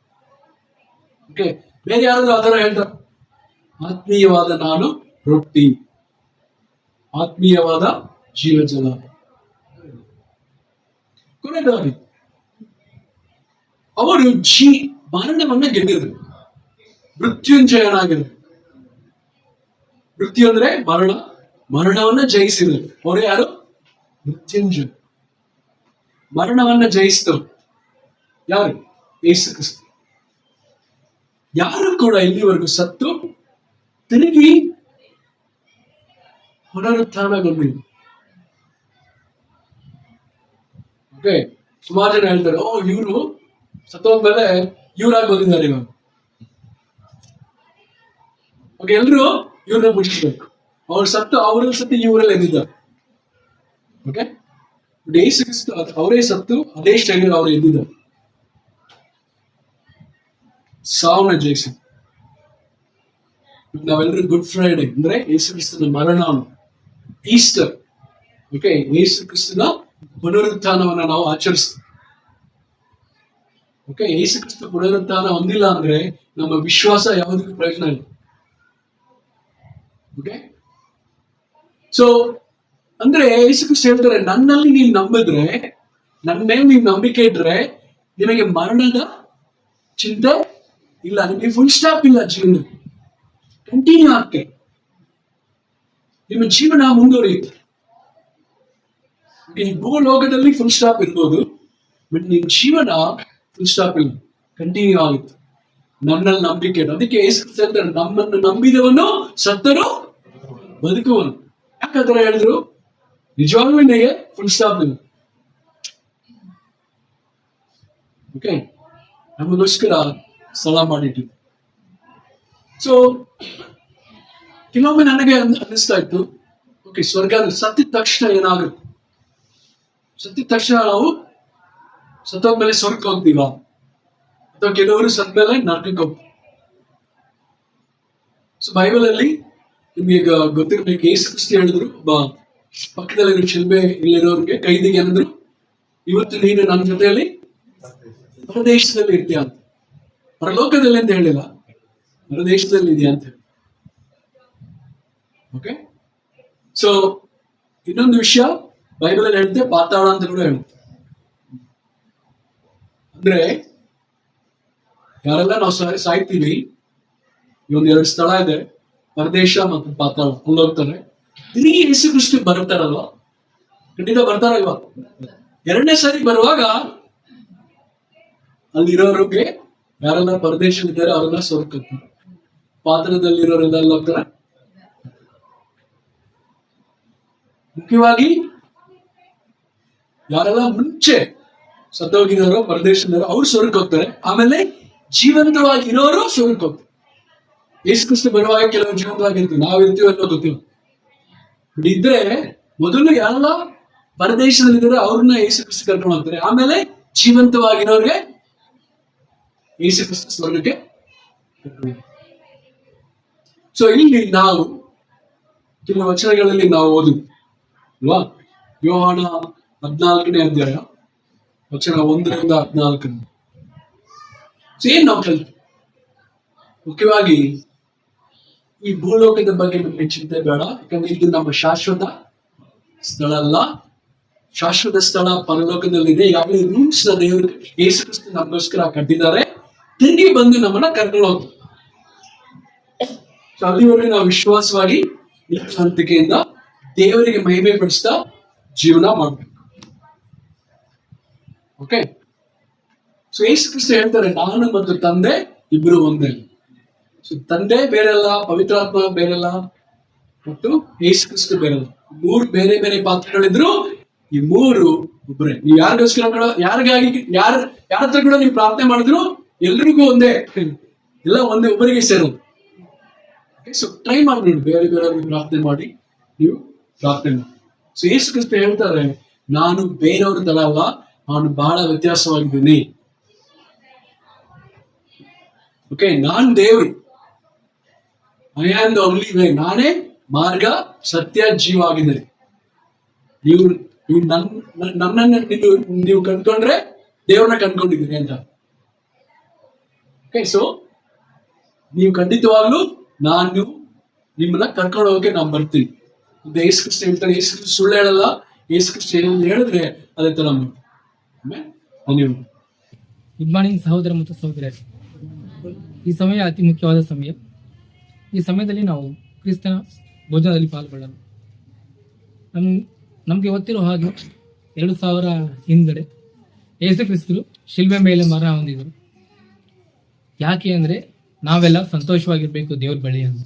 ಓಕೆ ಬೇರೆ ಯಾರಾದ್ರೂ ಆ ಥರ ಹೇಳ್ತಾರೆ? ಆತ್ಮೀಯವಾದ ನಾನು ರೊಟ್ಟಿ, ಆತ್ಮೀಯವಾದ ಜೀವ ಜಲ. ಕೊನೆಯದಾಗಿ ಅವರು ಮರಣವನ್ನ ಗೆದ್ದಿದ್ರು, ಮೃತ್ಯುಂಜಯನಾಗಿದ್ರು. ಮೃತ್ಯು ಅಂದ್ರೆ ಮರಣವನ್ನ ಜಯಿಸಿದ್ರು. ಅವರು ಯಾರು? ಮೃತ್ಯುಂಜಯ. ಮರಣವನ್ನ ಜಯಿಸಿದವರು ಯಾರು? ಯೇಸು ಕ್ರಿಸ್ತ. ಯಾರು ಕೂಡ ಇಲ್ಲಿವರೆಗೂ ಸತ್ತು ತಿರುಗಿ ಪುನರುತ್ಥಾನಗೊಂಡಿಲ್ಲ. ಓಕೆ ಸುಮಾರು ಜನ ಹೇಳ್ತಾರೆ, ಇವರು ಸತ್ತೋದ್ಮೇಲೆ ಇವರಾಗಿ ಬಂದಿದ್ದಾರೆ ಇವಾಗ. ಓಕೆ ಎಲ್ರು ಇವ್ರನ್ನ ಮುಗಿಸ್ಬೇಕು. ಅವರಲ್ಲಿ ಸತ್ತು ಇವರಲ್ಲಿ ಎದ್ದಿದ್ದಾರೆ. ಓಕೆ ಯೇಸು ಕ್ರಿಸ್ತ ಅವರೇ ಸತ್ತು ಅದೇ ಶರೀರ ಅವರು ಎದ್ದಿದ್ದಾರೆ, ಸಾವನ್ನ ಜಯಿಸಿ. ನಾವೆಲ್ಲರೂ ಗುಡ್ ಫ್ರೈಡೆ ಅಂದ್ರೆ ಯೇಸು ಕ್ರಿಸ್ತನ ಮರಣ, ಈಸ್ಟರ್. ಓಕೆ ಯೇಸು ಕ್ರಿಸ್ತನ ಪುನರುತ್ಥಾನವನ್ನ ನಾವು ಆಚರಿಸ್ತೀವಿ. ಓಕೆ ಯೇಸು ಕ್ರಿಸ್ತ ಪುನರುತ್ಥಾನ ಹೊಂದಿಲ್ಲ ಅಂದ್ರೆ ನಮ್ಮ ವಿಶ್ವಾಸ ಯಾವುದಕ್ಕೂ ಪ್ರಯೋಜನ ಇಲ್ಲ. ಓಕೆ ಸೊ ಅಂದ್ರೆ ಯೇಸು ಕ್ರಿಸ್ತ ಹೇಳ್ತಾರೆ, ನನ್ನಲ್ಲಿ ನೀವು ನಂಬಿದ್ರೆ, ನನ್ನ ಮೇಲೆ ನೀವು ನಂಬಿಕೆ ಇಟ್ರೆ ನಿಮಗೆ ಮರಣದ ಚಿಂತೆ ಇಲ್ಲ, ನಿಮಗೆ ಫುಲ್ ಸ್ಟಾಪ್ ಇಲ್ಲ, ಜೀವನ ಕಂಟಿನ್ಯೂ ಆಗ್ತದೆ, ನಿಮ್ಮ ಜೀವನ ಮುಂದುವರಿಯುತ್ತೆ. ಈ ಭೂಲೋಕದಲ್ಲಿ ಫುಲ್ ಸ್ಟಾಪ್ ಇರ್ಬೋದು, ಬಟ್ ನಿಮ್ಮ ಜೀವನ ಫುಲ್ ಸ್ಟಾಪ್ ಇಲ್ಲ, ಕಂಟಿನ್ಯೂ ಆಗುತ್ತೆ ನನ್ನಲ್ಲಿ ನಂಬಿಕೆ. ಅದಕ್ಕೆ ಯೇಸು ಕ್ರಿಸ್ತ ಹೇಳ್ತಾರೆ, ನಮ್ಮನ್ನು ನಂಬಿದವನು ಸತ್ತರು ಬದುಕುವನು. ಯಾಕಂದ್ರೆ ಹೇಳಿದ್ರು, ನಿಜವಾಗ್ಲೂ ನನಗೆ ಫುಲ್ ಸ್ಟಾಪ್ ಇಲ್ಲ. ಓಕೆ ನಮಗೋಸ್ಕರ ಸ್ಥಳ ಮಾಡಿಟ್ಟಿದ್ದು. ಸೊ ಕೆಲವೊಮ್ಮೆ ನನಗೆ ಅನ್ನಿಸ್ತಾ ಇತ್ತು, ಓಕೆ ಸ್ವರ್ಗ ಸತ್ತಿದ ತಕ್ಷಣ ಏನಾಗುತ್ತೆ? ಸತ್ತಿದ ತಕ್ಷಣ ನಾವು ಸತ್ತೋದ್ಮೇಲೆ ಸ್ವರ್ಗಕ್ಕೆ ಹೋಗ್ತೀವ, ಅಥವಾ ಕೆಲವರು ಸತ್ತ ಮೇಲೆ ನರಕಕ್ಕೆ ಹೋಗ್ತೀವಿ. ಸೊ ಬೈಬಲ್ ಅಲ್ಲಿ ನಿಮ್ಗೆ ಗೊತ್ತಿರ್ಬೇಕು, ಯೇಸು ಕ್ರಿಸ್ತ ಹೇಳಿದ್ರು, ಪಕ್ಕದಲ್ಲಿ ಶಿಲ್ಬೆ ಇಲ್ಲಿರೋರಿಗೆ ಕೈದಿಗೆ ಏನಂದ್ರು, ಇವತ್ತು ನೀನು ನನ್ನ ಜೊತೆಯಲ್ಲಿ ಪರದೇಶದಲ್ಲಿ ಇರ್ತೀಯ ಅಂತ. ಪರಲೋಕದಲ್ಲಿ ಅಂತ ಹೇಳಿಲ್ಲ, ಪರದೇಶದಲ್ಲಿ ಇದೆಯಾ ಅಂತ ಹೇಳಿ. ಓಕೆ ಸೊ ಇನ್ನೊಂದು ವಿಷಯ ಬೈಬಲ್ ಅಲ್ಲಿ ಹೇಳುತ್ತೆ, ಪಾತಾಳ ಅಂತ ಕೂಡ ಹೇಳುತ್ತೆ. ಅಂದ್ರೆ ಯಾರೆಲ್ಲ ನಾವು ಸಾಯ್ತೀವಿ, ಈ 2 ಸ್ಥಳ ಇದೆ, ಪರದೇಶ ಮತ್ತು ಪಾತಾಳ. ಅಲ್ಲಿ ಹೋಗ್ತಾರೆ, ತಿರುಗಿ ಯೇಸು ಕ್ರಿಸ್ತ ಬರ್ತಾರಲ್ವಾ? ಖಂಡಿತ ಬರ್ತಾರಲ್ವಾ? 2ನೇ ಸಾರಿ ಬರುವಾಗ ಅಲ್ಲಿರೋರಿಗೆ ಯಾರೆಲ್ಲ ಪರದೇಶದಲ್ಲಿದ್ದಾರೆ ಅವರೆಲ್ಲ ಸ್ವರ್ಗಕ್ಕೆ ಹೋಗ್ತಾರೆ, ಪಾತ್ರದಲ್ಲಿರೋರೆಲ್ಲ ಎಲ್ಲ ಹೋಗ್ತಾರೆ. ಮುಖ್ಯವಾಗಿ ಯಾರೆಲ್ಲ ಮುಂಚೆ ಸತ್ತೋಗಿದಾರೋ ಪರದೇಶದವರು ಅವ್ರು ಸ್ವರ್ಗಕ್ಕೆ ಹೋಗ್ತಾರೆ. ಆಮೇಲೆ ಜೀವಂತವಾಗಿ ಇರೋರು ಸ್ವರ್ಗಕ್ಕೆ ಹೋಗ್ತಾರೆ. ಯೇಸು ಕ್ರಿಸ್ತ ಬರುವಾಗ ಕೆಲವರು ಜೀವಂತವಾಗಿರ್ತೀವಿ, ನಾವಿರ್ತೀವಿ ಅನ್ನೋ ಗೊತ್ತಿಲ್ಲ. ಇದ್ರೆ ಮೊದಲು ಯಾರೆಲ್ಲ ಪರದೇಶದಲ್ಲಿದ್ದಾರೆ ಅವ್ರನ್ನ ಯೇಸು ಕ್ರಿಸ್ತ ಕರ್ಕೊಂಡು ಹೋಗ್ತಾರೆ. ಆಮೇಲೆ ಜೀವಂತವಾಗಿರೋರಿಗೆ ಯೇಸು ಕ್ರಿಸ್ತ ಸ್ವರ್ಗಕ್ಕೆ. ಸೊ ಇಲ್ಲಿ ನಾವು ಕೆಲವು ವಚನಗಳಲ್ಲಿ ನಾವು ಓದಿದ್ವಿ ಅಲ್ವಾ? ಯೋಹಾನ 14ನೇ ಅಧ್ಯಾಯ ವಚನ 1ರಿಂದ 14. ಏನ್ ನಾವು ಕಲಿತು? ಮುಖ್ಯವಾಗಿ ಈ ಭೂಲೋಕದ ಬಗ್ಗೆ ನಮಗೆ ಚಿಂತೆ ಬೇಡ, ಯಾಕಂದ್ರೆ ಇದು ನಮ್ಮ ಶಾಶ್ವತ ಸ್ಥಳ ಅಲ್ಲ, ಶಾಶ್ವತ ಸ್ಥಳ ಪರಲೋಕದಲ್ಲಿದೆ. ಈಗಾಗಲೇ ರೂಮ್ಸ್ ದೇವರು ಯೇಸು ಕ್ರಿಸ್ತ ನಮಗೋಸ್ಕರ ಕಟ್ಟಿದ್ದಾರೆ. ತಿರುಗಿ ಬಂದು ನಮ್ಮನ್ನ ಕರ್ಕೊಂಡು ಹೋಗ್ತಾರೆ. ಅಲ್ಲಿವರೆಗೆ ನಾವು ವಿಶ್ವಾಸವಾಗಿ ನಿಷ್ಠಾಂತಿಕೆಯಿಂದ ದೇವರಿಗೆ ಮಹಿಮೆ ಪಡಿಸ್ತಾ ಜೀವನ ಮಾಡ್ಬೇಕು. ಓಕೆ, ಸೊ ಯೇಸು ಕ್ರಿಸ್ತ ಹೇಳ್ತಾರೆ, ನಾನು ಮತ್ತು ತಂದೆ ಇಬ್ರು ಒಂದೇ. ಸೊ ತಂದೆ ಬೇರೆಲ್ಲ, ಪವಿತ್ರಾತ್ಮ ಬೇರೆಲ್ಲ, ಮತ್ತು ಯೇಸು ಕ್ರಿಸ್ತ ಬೇರೆಲ್ಲ. ಮೂರು ಬೇರೆ ಬೇರೆ ಪಾತ್ರಗಳಿದ್ರು, ಈ ಮೂರು ಒಬ್ಬರೇ. ನೀವು ಯಾರಿಗೋಸ್ಕರ ಯಾರ ಹತ್ರ ಕೂಡ ನೀವು ಪ್ರಾರ್ಥನೆ ಮಾಡಿದ್ರು ಎಲ್ರಿಗೂ ಒಂದೇ, ಎಲ್ಲ ಒಂದೇ, ಒಬ್ಬರಿಗೆ ಸೇರೋದು. ಸೊ ಟ್ರೈ ಮಾಡಿ ನೋಡಿ, ಬೇರೆ ಬೇರೆ ಪ್ರಾರ್ಥನೆ ಮಾಡಿ ನೀವು ಪ್ರಾರ್ಥನೆ ಮಾಡಿ. ಸೊ ಯೇಸು ಕ್ರಿಸ್ತ ಹೇಳ್ತಾರೆ, ನಾನು ಬೇರೆಯವ್ರ ತರ ಅಲ್ಲ, ನಾನು ಬಹಳ ವ್ಯತ್ಯಾಸವಾಗಿದ್ದೀನಿ. ಓಕೆ, ನಾನ್ ದೇವ್ರು, I am the only way, ನಾನೇ ಮಾರ್ಗ ಸತ್ಯ ಜೀವ ಆಗಿದ್ದೇನೆ. ನೀವು ನನ್ನನ್ನು ನೀವು ಕಂಡ್ಕೊಂಡ್ರೆ ದೇವ್ರನ್ನ ಕಂಡ್ಕೊಂಡಿದ್ದೀರಿ ಅಂತ. ಓಕೆ, ಸೊ ನೀವು ಖಂಡಿತವಾಗ್ಲೂ ನಾನು ನಿಮ್ಮನ್ನ ಕರ್ಕೊಂಡು ಹೋಗಕ್ಕೆ ನಾನು ಬರ್ತೀನಿ. ಯೇಸು ಕ್ರಿಸ್ತ ಹೇಳ್ತಾರೆ, ಯೇಸು ಕ್ರಿಸ್ತ ಸುಳ್ಳು ಹೇಳಲ್ಲ. ಯೇಸು ಕ್ರಿಸ್ತ ಹೇಳಿದ್ರೆ ಅದೇ ತರ ಧನ್ಯವಾದ. ಗುಡ್ ಮಾರ್ನಿಂಗ್ ಸಹೋದರ ಮತ್ತು ಸಹೋದರಿಯರೇ. ಈ ಸಮಯ ಅತಿ ಮುಖ್ಯವಾದ ಸಮಯ. ಈ ಸಮಯದಲ್ಲಿ ನಾವು ಕ್ರಿಸ್ತನ ಭೋಜನದಲ್ಲಿ ಪಾಲ್ಗೊಳ್ಳೋಣ. ನಮಗೆ ಗೊತ್ತಿರೋ ಹಾಗೆ 2000 ಹಿಂದಡೆ ಯೇಸು ಕ್ರಿಸ್ತರು ಶಿಲ್ಬೆ ಮೇಲೆ ಮರಣ ಹೊಂದಿದರು. ಯಾಕೆ ಅಂದರೆ ನಾವೆಲ್ಲ ಸಂತೋಷವಾಗಿರ್ಬೇಕು ದೇವ್ರ ಬಳಿ ಅಂತ.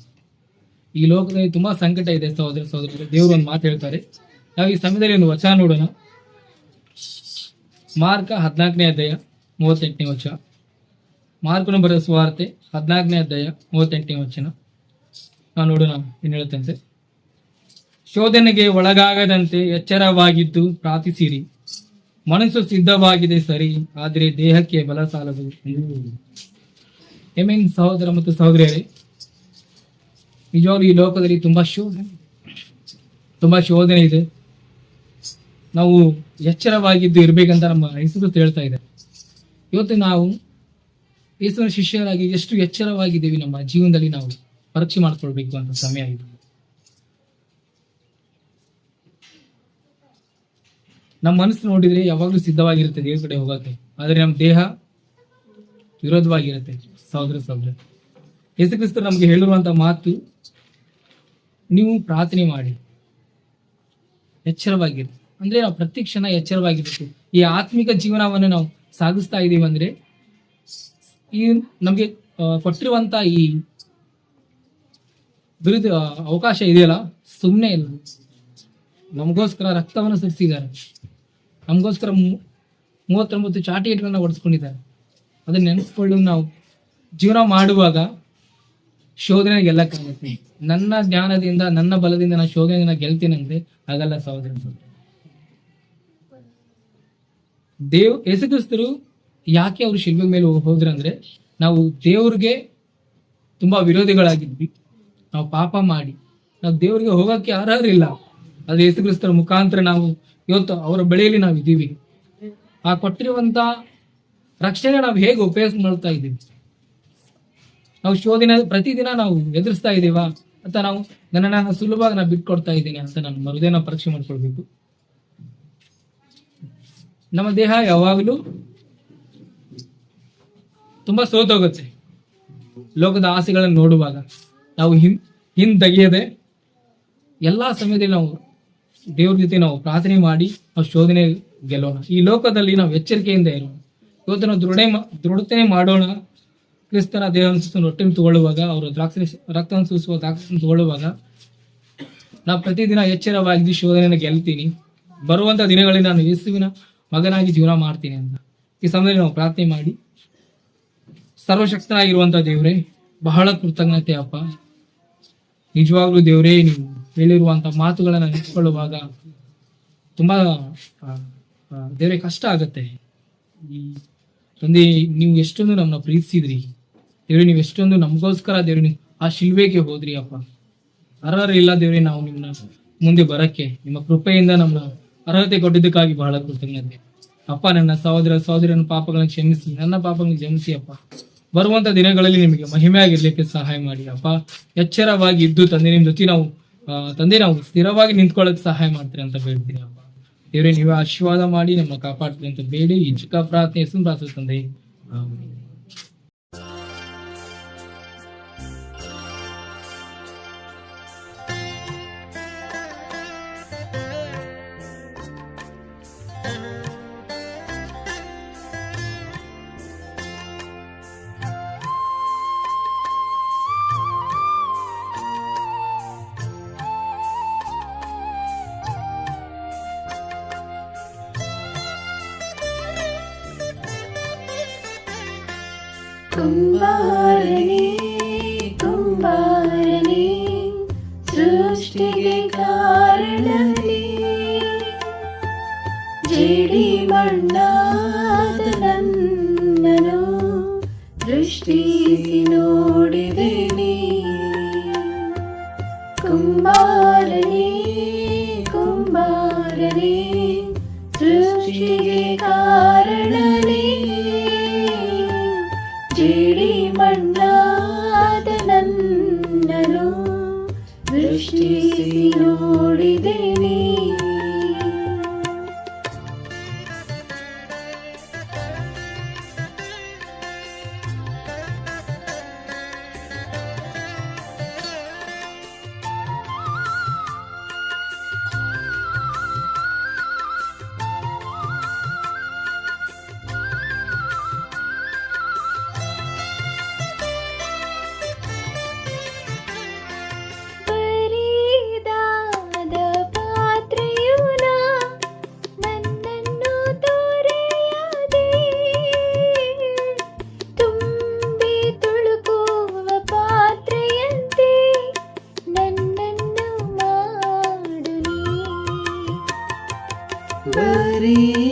ಈ ಲೋಕದಲ್ಲಿ ತುಂಬಾ ಸಂಕಟ ಇದೆ ಸಹೋದರ ಸಹೋದರರು. ದೇವರು ಒಂದು ಮಾತು ಹೇಳ್ತಾರೆ. ನಾವು ಈ ಸಮಯದಲ್ಲಿ ಒಂದು ವಚನ ನೋಡೋಣ. ಮಾರ್ಕ 14ನೇ ಅಧ್ಯಾಯ 38ನೇ ವಚನ. ಮಾರ್ಕನು ಬರೆದ ಸುವಾರ್ತೆ 14ನೇ ಅಧ್ಯಾಯ 38ನೇ ವಚನ. ನಾವು ನೋಡೋಣ ಏನು ಹೇಳುತ್ತಂತೆ. ಶೋಧನೆಗೆ ಒಳಗಾಗದಂತೆ ಎಚ್ಚರವಾಗಿದ್ದು ಪ್ರಾರ್ಥಿಸಿರಿ. ಮನಸ್ಸು ಸಿದ್ಧವಾಗಿದೆ ಸರಿ, ಆದರೆ ದೇಹಕ್ಕೆ ಬಲ ಸಾಲದು. ಏಮೇನ್ ಸಹೋದರ ಮತ್ತು ಸಹೋದರಿಯರೇ, ನಿಜವಾಗ್ಲೂ ಈ ಲೋಕದಲ್ಲಿ ತುಂಬಾ ಶೋಧನೆ ಇದೆ. ನಾವು ಎಚ್ಚರವಾಗಿದ್ದು ಇರ್ಬೇಕಂತ ನಮ್ಮ ಯೇಸು ಕ್ರಿಸ್ತ ಹೇಳ್ತಾ ಇದೆ. ಇವತ್ತು ನಾವು ಯೇಸುವಿನ ಶಿಷ್ಯರಾಗಿ ಎಷ್ಟು ಎಚ್ಚರವಾಗಿದ್ದೀವಿ ನಮ್ಮ ಜೀವನದಲ್ಲಿ ನಾವು ಪರೀಕ್ಷೆ ಮಾಡ್ಕೊಳ್ಬೇಕು ಅಂತ ಸಮಯ ಇದು. ನಮ್ಮ ಮನಸ್ಸು ನೋಡಿದ್ರೆ ಯಾವಾಗಲೂ ಸಿದ್ಧವಾಗಿರುತ್ತೆ ದೇವ್ರ ಕಡೆ ಹೋಗಕ್ಕೆ, ಆದರೆ ನಮ್ಮ ದೇಹ ವಿರೋಧವಾಗಿರುತ್ತೆ. ಸಹೋದರ ಯೇಸು ಕ್ರಿಸ್ತರು ನಮಗೆ ಹೇಳಿರುವಂತ ಮಾತು, ನೀವು ಪ್ರಾರ್ಥನೆ ಮಾಡಿ ಎಚ್ಚರವಾಗಿರಿ. ಅಂದ್ರೆ ನಾವು ಪ್ರತಿ ಕ್ಷಣ ಎಚ್ಚರವಾಗಿರ್ಬೇಕು. ಈ ಆತ್ಮಿಕ ಜೀವನವನ್ನು ನಾವು ಸಾಗಿಸ್ತಾ ಇದೀವಿ ಅಂದ್ರೆ ಈ ನಮ್ಗೆ ಕೊಟ್ಟಿರುವಂತ ಈ ವಿರುದ್ಧ ಅವಕಾಶ ಇದೆಯಲ್ಲ, ಸುಮ್ಮನೆ ಇಲ್ಲ. ನಮಗೋಸ್ಕರ ರಕ್ತವನ್ನು ಸುರಿಸಿದ್ದಾರೆ, ನಮಗೋಸ್ಕರ 39 ಚಾಟಿಗಳನ್ನು ಹೊಡೆಸ್ಕೊಂಡಿದ್ದಾರೆ. ಅದನ್ನ ನೆನೆಸ್ಕೊಂಡು ನಾವು ಜೀವನ ಮಾಡುವಾಗ ಶೋಧನೆ ಗೆಲ್ಲಕ್ಕಾಗುತ್ತೆ. ನನ್ನ ಜ್ಞಾನದಿಂದ ನನ್ನ ಬಲದಿಂದ ನಾನು ಶೋಧನೆ ಗೆಲ್ತೀನಿ ಅಂದ್ರೆ ಆಗಲ್ಲ ಸಹೋದರ. ಯೇಸು ಕ್ರಿಸ್ತರು ಯಾಕೆ ಅವರು ಶಿಲ್ಬೆ ಮೇಲೆ ಹೋದ್ರಂದ್ರೆ, ನಾವು ದೇವ್ರಿಗೆ ತುಂಬಾ ವಿರೋಧಿಗಳಾಗಿದ್ವಿ. ನಾವು ಪಾಪ ಮಾಡಿ ನಾವು ದೇವರಿಗೆ ಹೋಗಕ್ಕೆ ಅರ್ಹರಿಲ್ಲ. ಅದು ಯೇಸು ಕ್ರಿಸ್ತರ ಮುಖಾಂತರ ನಾವು ಇವತ್ತು ಅವರ ಬಳಿಯಲ್ಲಿ ನಾವು ಇದ್ದೀವಿ. ಆ ಕೊಟ್ಟಿರುವಂತ ರಕ್ಷಣೆ ನಾವು ಹೇಗೆ ಉಪಯೋಗ ಮಾಡ್ತಾ ಇದ್ದೀವಿ? ನಾವು ಶೋಧನೆ ಪ್ರತಿದಿನ ನಾವು ಎದುರಿಸ್ತಾ ಇದ್ದೀವಾ ಅಂತ ನಾವು ನನ್ನ ಸುಲಭವಾಗಿ ನಾನು ಬಿಟ್ಕೊಡ್ತಾ ಇದ್ದೀನಿ ಅಂತ ನಾನು ಮರುದಿನ ಪರೀಕ್ಷೆ ಮಾಡ್ಕೊಳ್ಬೇಕು. ನಮ್ಮ ದೇಹ ಯಾವಾಗಲೂ ತುಂಬಾ ಸೋತೋಗುತ್ತೆ. ಲೋಕದ ಆಸೆಗಳನ್ನು ನೋಡುವಾಗ ನಾವು ಹಿಂದೆಗೆಯದೆ ಎಲ್ಲಾ ಸಮಯದಲ್ಲಿ ನಾವು ದೇವ್ರ ಜೊತೆ ನಾವು ಪ್ರಾರ್ಥನೆ ಮಾಡಿ ನಾವು ಶೋಧನೆ ಗೆಲ್ಲೋಣ. ಈ ಲೋಕದಲ್ಲಿ ನಾವು ಎಚ್ಚರಿಕೆಯಿಂದ ಇರೋಣ. ಇವತ್ತು ನಾವು ದೃಢತೆ ಮಾಡೋಣ. ಕ್ರಿಸ್ತನ ದೇಹವನ್ನು ರೊಟ್ಟಿನ ತಗೊಳ್ಳುವಾಗ, ಅವರು ರಕ್ತವನ್ನು ಸೂಸುವ ದ್ರಾಕ್ಷಿಯನ್ನು ತಗೊಳ್ಳುವಾಗ ನಾವು ಪ್ರತಿದಿನ ಎಚ್ಚರವಾಗಿ ಶೋಧನೆಯನ್ನು ಗೆಲ್ತೀನಿ. ಬರುವಂತ ದಿನಗಳಲ್ಲಿ ನಾನು ಯೇಸುವಿನ ಮಗನಾಗಿ ಜೀವನ ಮಾಡ್ತೀನಿ ಅಂತ ಈ ಸಮಯದಲ್ಲಿ ನಾವು ಪ್ರಾರ್ಥನೆ ಮಾಡಿ. ಸರ್ವಶಕ್ತನಾಗಿರುವಂತ ದೇವ್ರೇ, ಬಹಳ ಕೃತಜ್ಞತೆ ಅಪ್ಪ. ನಿಜವಾಗ್ಲೂ ದೇವ್ರೇ, ನೀವು ಹೇಳಿರುವಂತ ಮಾತುಗಳನ್ನ ನೆನೆಸ್ಕೊಳ್ಳುವಾಗ ತುಂಬಾ ದೇವ್ರೇ ಕಷ್ಟ ಆಗತ್ತೆ. ಈ ತಂದೆ, ನೀವು ಎಷ್ಟೊಂದು ನಮ್ಮನ್ನ ಪ್ರೀತಿಸಿದ್ರಿ ದೇವ್ರೆ, ನೀವು ಎಷ್ಟೊಂದು ನಮಗೋಸ್ಕರ ದೇವ್ರೆ ನೀವು ಆ ಶಿಲ್ವೆಗೆ ಹೋದ್ರಿ ಅಪ್ಪ. ಅರ್ಹರು ಇಲ್ಲ ದೇವ್ರೆ ನಾವು ನಿಮ್ಮನ್ನ ಮುಂದೆ ಬರಕ್ಕೆ. ನಿಮ್ಮ ಕೃಪೆಯಿಂದ ನಮ್ಮ ಅರ್ಹತೆ ಕೊಟ್ಟಿದ್ದಕ್ಕಾಗಿ ಬಹಳ ಕೃತಜ್ಞತೆ ಅಪ್ಪ. ನನ್ನ ಸಹೋದರನ ಪಾಪಗಳನ್ನು ಕ್ಷಮಿಸಿ, ನನ್ನ ಪಾಪಗಳನ್ನು ಕ್ಷಮಿಸಿ ಅಪ್ಪ. ಬರುವಂತ ದಿನಗಳಲ್ಲಿ ನಿಮಗೆ ಮಹಿಮೆಯಾಗಿರ್ಲಿಕ್ಕೆ ಸಹಾಯ ಮಾಡಿ ಅಪ್ಪ. ಎಚ್ಚರವಾಗಿ ಇದ್ದು ತಂದೆ ನಿಮ್ಮ ಜೊತೆ ನಾವು ಸ್ಥಿರವಾಗಿ ನಿಂತ್ಕೊಳ್ಳೋಕೆ ಸಹಾಯ ಮಾಡ್ತೀರಿ ಅಂತ ಹೇಳ್ತೀನಿ ಅಪ್ಪ. ದೇವರೇ ನೀವೇ ಆಶೀರ್ವಾದ ಮಾಡಿ ನಮ್ಮ ಕಾಪಾಡ್ತೀವಿ ಅಂತ ಬೇಡಿ ಈ ಚಿಕ್ಕ ಪ್ರಾರ್ಥನೆ ಹೆಸರು ಪ್ರಾರ್ಥಿಸ್ತಂದೆ. ಆಮೆನ್. ಕುಂಬಾರನೇ ಕುಂಬಾರನೇ ಸೃಷ್ಟಿಗೆ ಕಾರಣನೇ ಜೇಡಿ ಮಣ್ಣಾದ ನನ್ನನು ದೃಷ್ಟಿಸಿ ನೋಡಿದೆನಿ. ಕುಂಬಾರನೇ ಕುಂಬಾರನೇ ಸೃಷ್ಟಿಗೆ ಕಾರಣನೇ ಜೇಡಿ ಮಣ್ಣಾದ ನನ್ನನು ದೃಷ್ಟಿಸಿ ನೋಡಿದೆನಿ.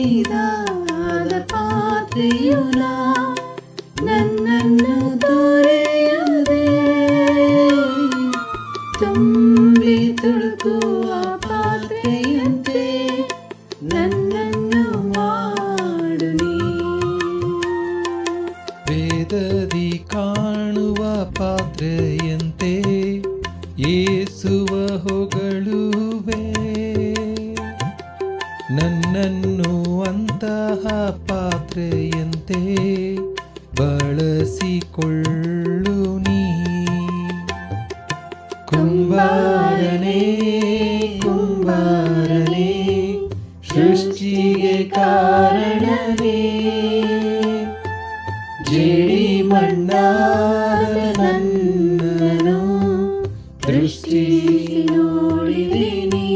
ಬರಿದಾದ ಪಾತ್ರೆಯುನ ನನ್ನನ್ನು ತೊರೆಯದೆ ತುಂಬಿ ತುಳುಕುವ ಪಾತ್ರೆಯಂತೆ ನನ್ನನ್ನು ಮಾಡು ನೀ. ವೇದದಿ ಕಾಣುವ ಪಾತ್ರೆಯಂತೆ ಯೇಸುವ ಹೊಗಳುವೆ, ನನ್ನನ್ನು ಅಂತಹ ಪಾತ್ರೆಯಂತೆ ಬಳಸಿಕೊಳ್ಳು ನೀ. ಕುಂಬಾರನೇ ಕುಂಬಾರನೇ ಸೃಷ್ಟಿಗೆ ಕಾರಣನೇ ಜೇಡಿ ಮಣ್ಣಾದ ನನ್ನನು ದೃಷ್ಟಿಸಿ ನೋಡಿದೆನಿ.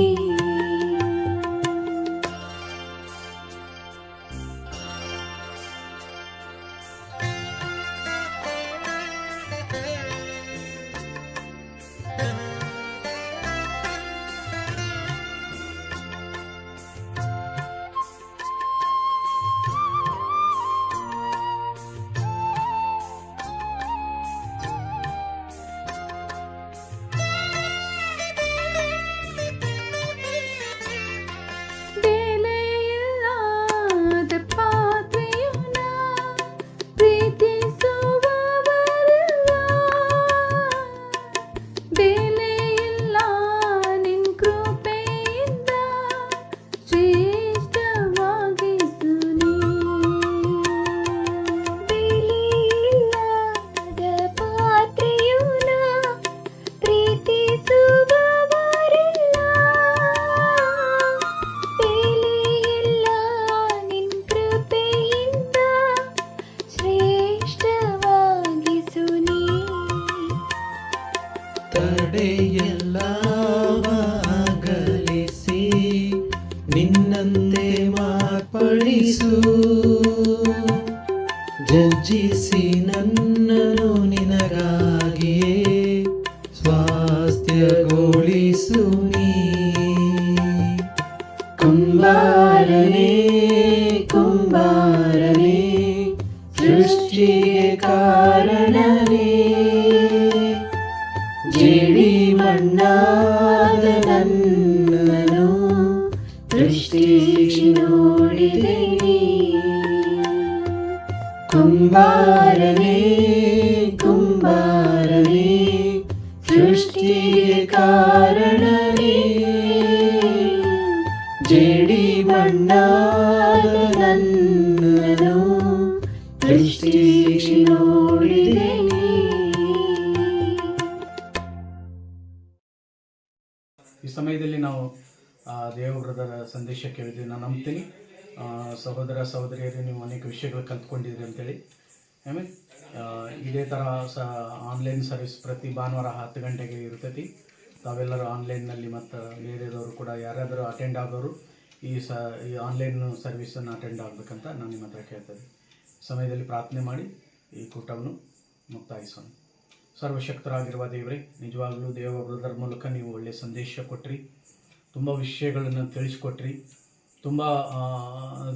ತಡೆಯೆಲ್ಲವಾಗಲಿಸಿ ನಿನ್ನಂತೆ ಮಾರ್ಪಡಿಸು, ಜಜ್ಜಿಸಿ ನನ್ನನು ನಿನಗಾಗಿಯೇ ಸ್ವಾಸ್ಥ್ಯಗೊಳಿಸು ನೀ. ಕುಂಬಾರನೇ ಕುಂಬಾರನೇ ಸೃಷ್ಟಿಗೆ ಕಾರಣನೇ ಜೇಡಿ ಮಣ್ಣಾದ ನನ್ನನು ದೃಷ್ಟಿಸಿ ನೋಡಿದೆನಿ. ಕುಂಬಾರನೇ ಕುಂಬಾರನೇ ಸೃಷ್ಟಿಗೆ ಕಾರಣನೇ ಜೇಡಿ ಸಂದೇಶ ಕೇಳಿದ್ವಿ ನಾನು ನಂಬ್ತೀನಿ. ಸಹೋದರ ಸಹೋದರಿಯರು ನೀವು ಅನೇಕ ವಿಷಯಗಳು ಕಲ್ತ್ಕೊಂಡಿದ್ರಿ ಅಂತೇಳಿ. ಆಮೇಲೆ ಇದೇ ಥರ ಆನ್ಲೈನ್ ಸರ್ವಿಸ್ ಪ್ರತಿ ಭಾನುವಾರ 10 ಗಂಟೆಗೆ ಇರ್ತೈತಿ. ತಾವೆಲ್ಲರೂ ಆನ್ಲೈನ್ನಲ್ಲಿ ಮತ್ತು ಬೇರೆದವರು ಕೂಡ ಯಾರಾದರೂ ಅಟೆಂಡ್ ಆಗೋರು ಈ ಆನ್ಲೈನ್ ಸರ್ವಿಸನ್ನು ಅಟೆಂಡ್ ಆಗಬೇಕಂತ ನಾನು ನಿಮ್ಮ ಹತ್ರ ಕೇಳ್ತೇನೆ. ಸಮಯದಲ್ಲಿ ಪ್ರಾರ್ಥನೆ ಮಾಡಿ ಈ ಕೂಟವನ್ನು ಮುಕ್ತಾಯಿಸೋಣ. ಸರ್ವಶಕ್ತರಾಗಿರುವ ದೇವರೇ, ನಿಜವಾಗಲೂ ದೇವರ ಮೂಲಕ ನೀವು ಒಳ್ಳೆಯ ಸಂದೇಶ ಕೊಟ್ರಿ, ತುಂಬ ವಿಷಯಗಳನ್ನು ತಿಳಿಸ್ಕೊಟ್ರಿ. ತುಂಬ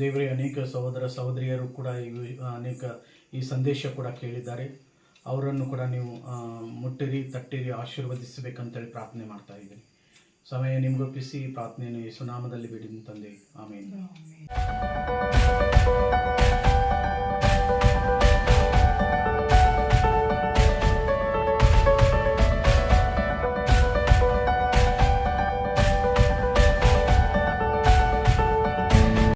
ದೇವರೇ, ಅನೇಕ ಸಹೋದರ ಸಹೋದರಿಯರು ಕೂಡ ಅನೇಕ ಈ ಸಂದೇಶ ಕೂಡ ಕೇಳಿದ್ದಾರೆ. ಅವರನ್ನು ಕೂಡ ನೀವು ಮುಟ್ಟಿರಿ, ತಟ್ಟಿರಿ, ಆಶೀರ್ವದಿಸಬೇಕಂತೇಳಿ ಪ್ರಾರ್ಥನೆ ಮಾಡ್ತಾ ಇದ್ದೀನಿ. ಸಮಯ ನಿಮಗೊಪ್ಪಿಸಿ ಪ್ರಾರ್ಥನೆಯನ್ನು ಯೇಸುನಾಮದಲ್ಲಿ ಬಿಡಿ ತಂದೆ. ಆಮೇಲೆ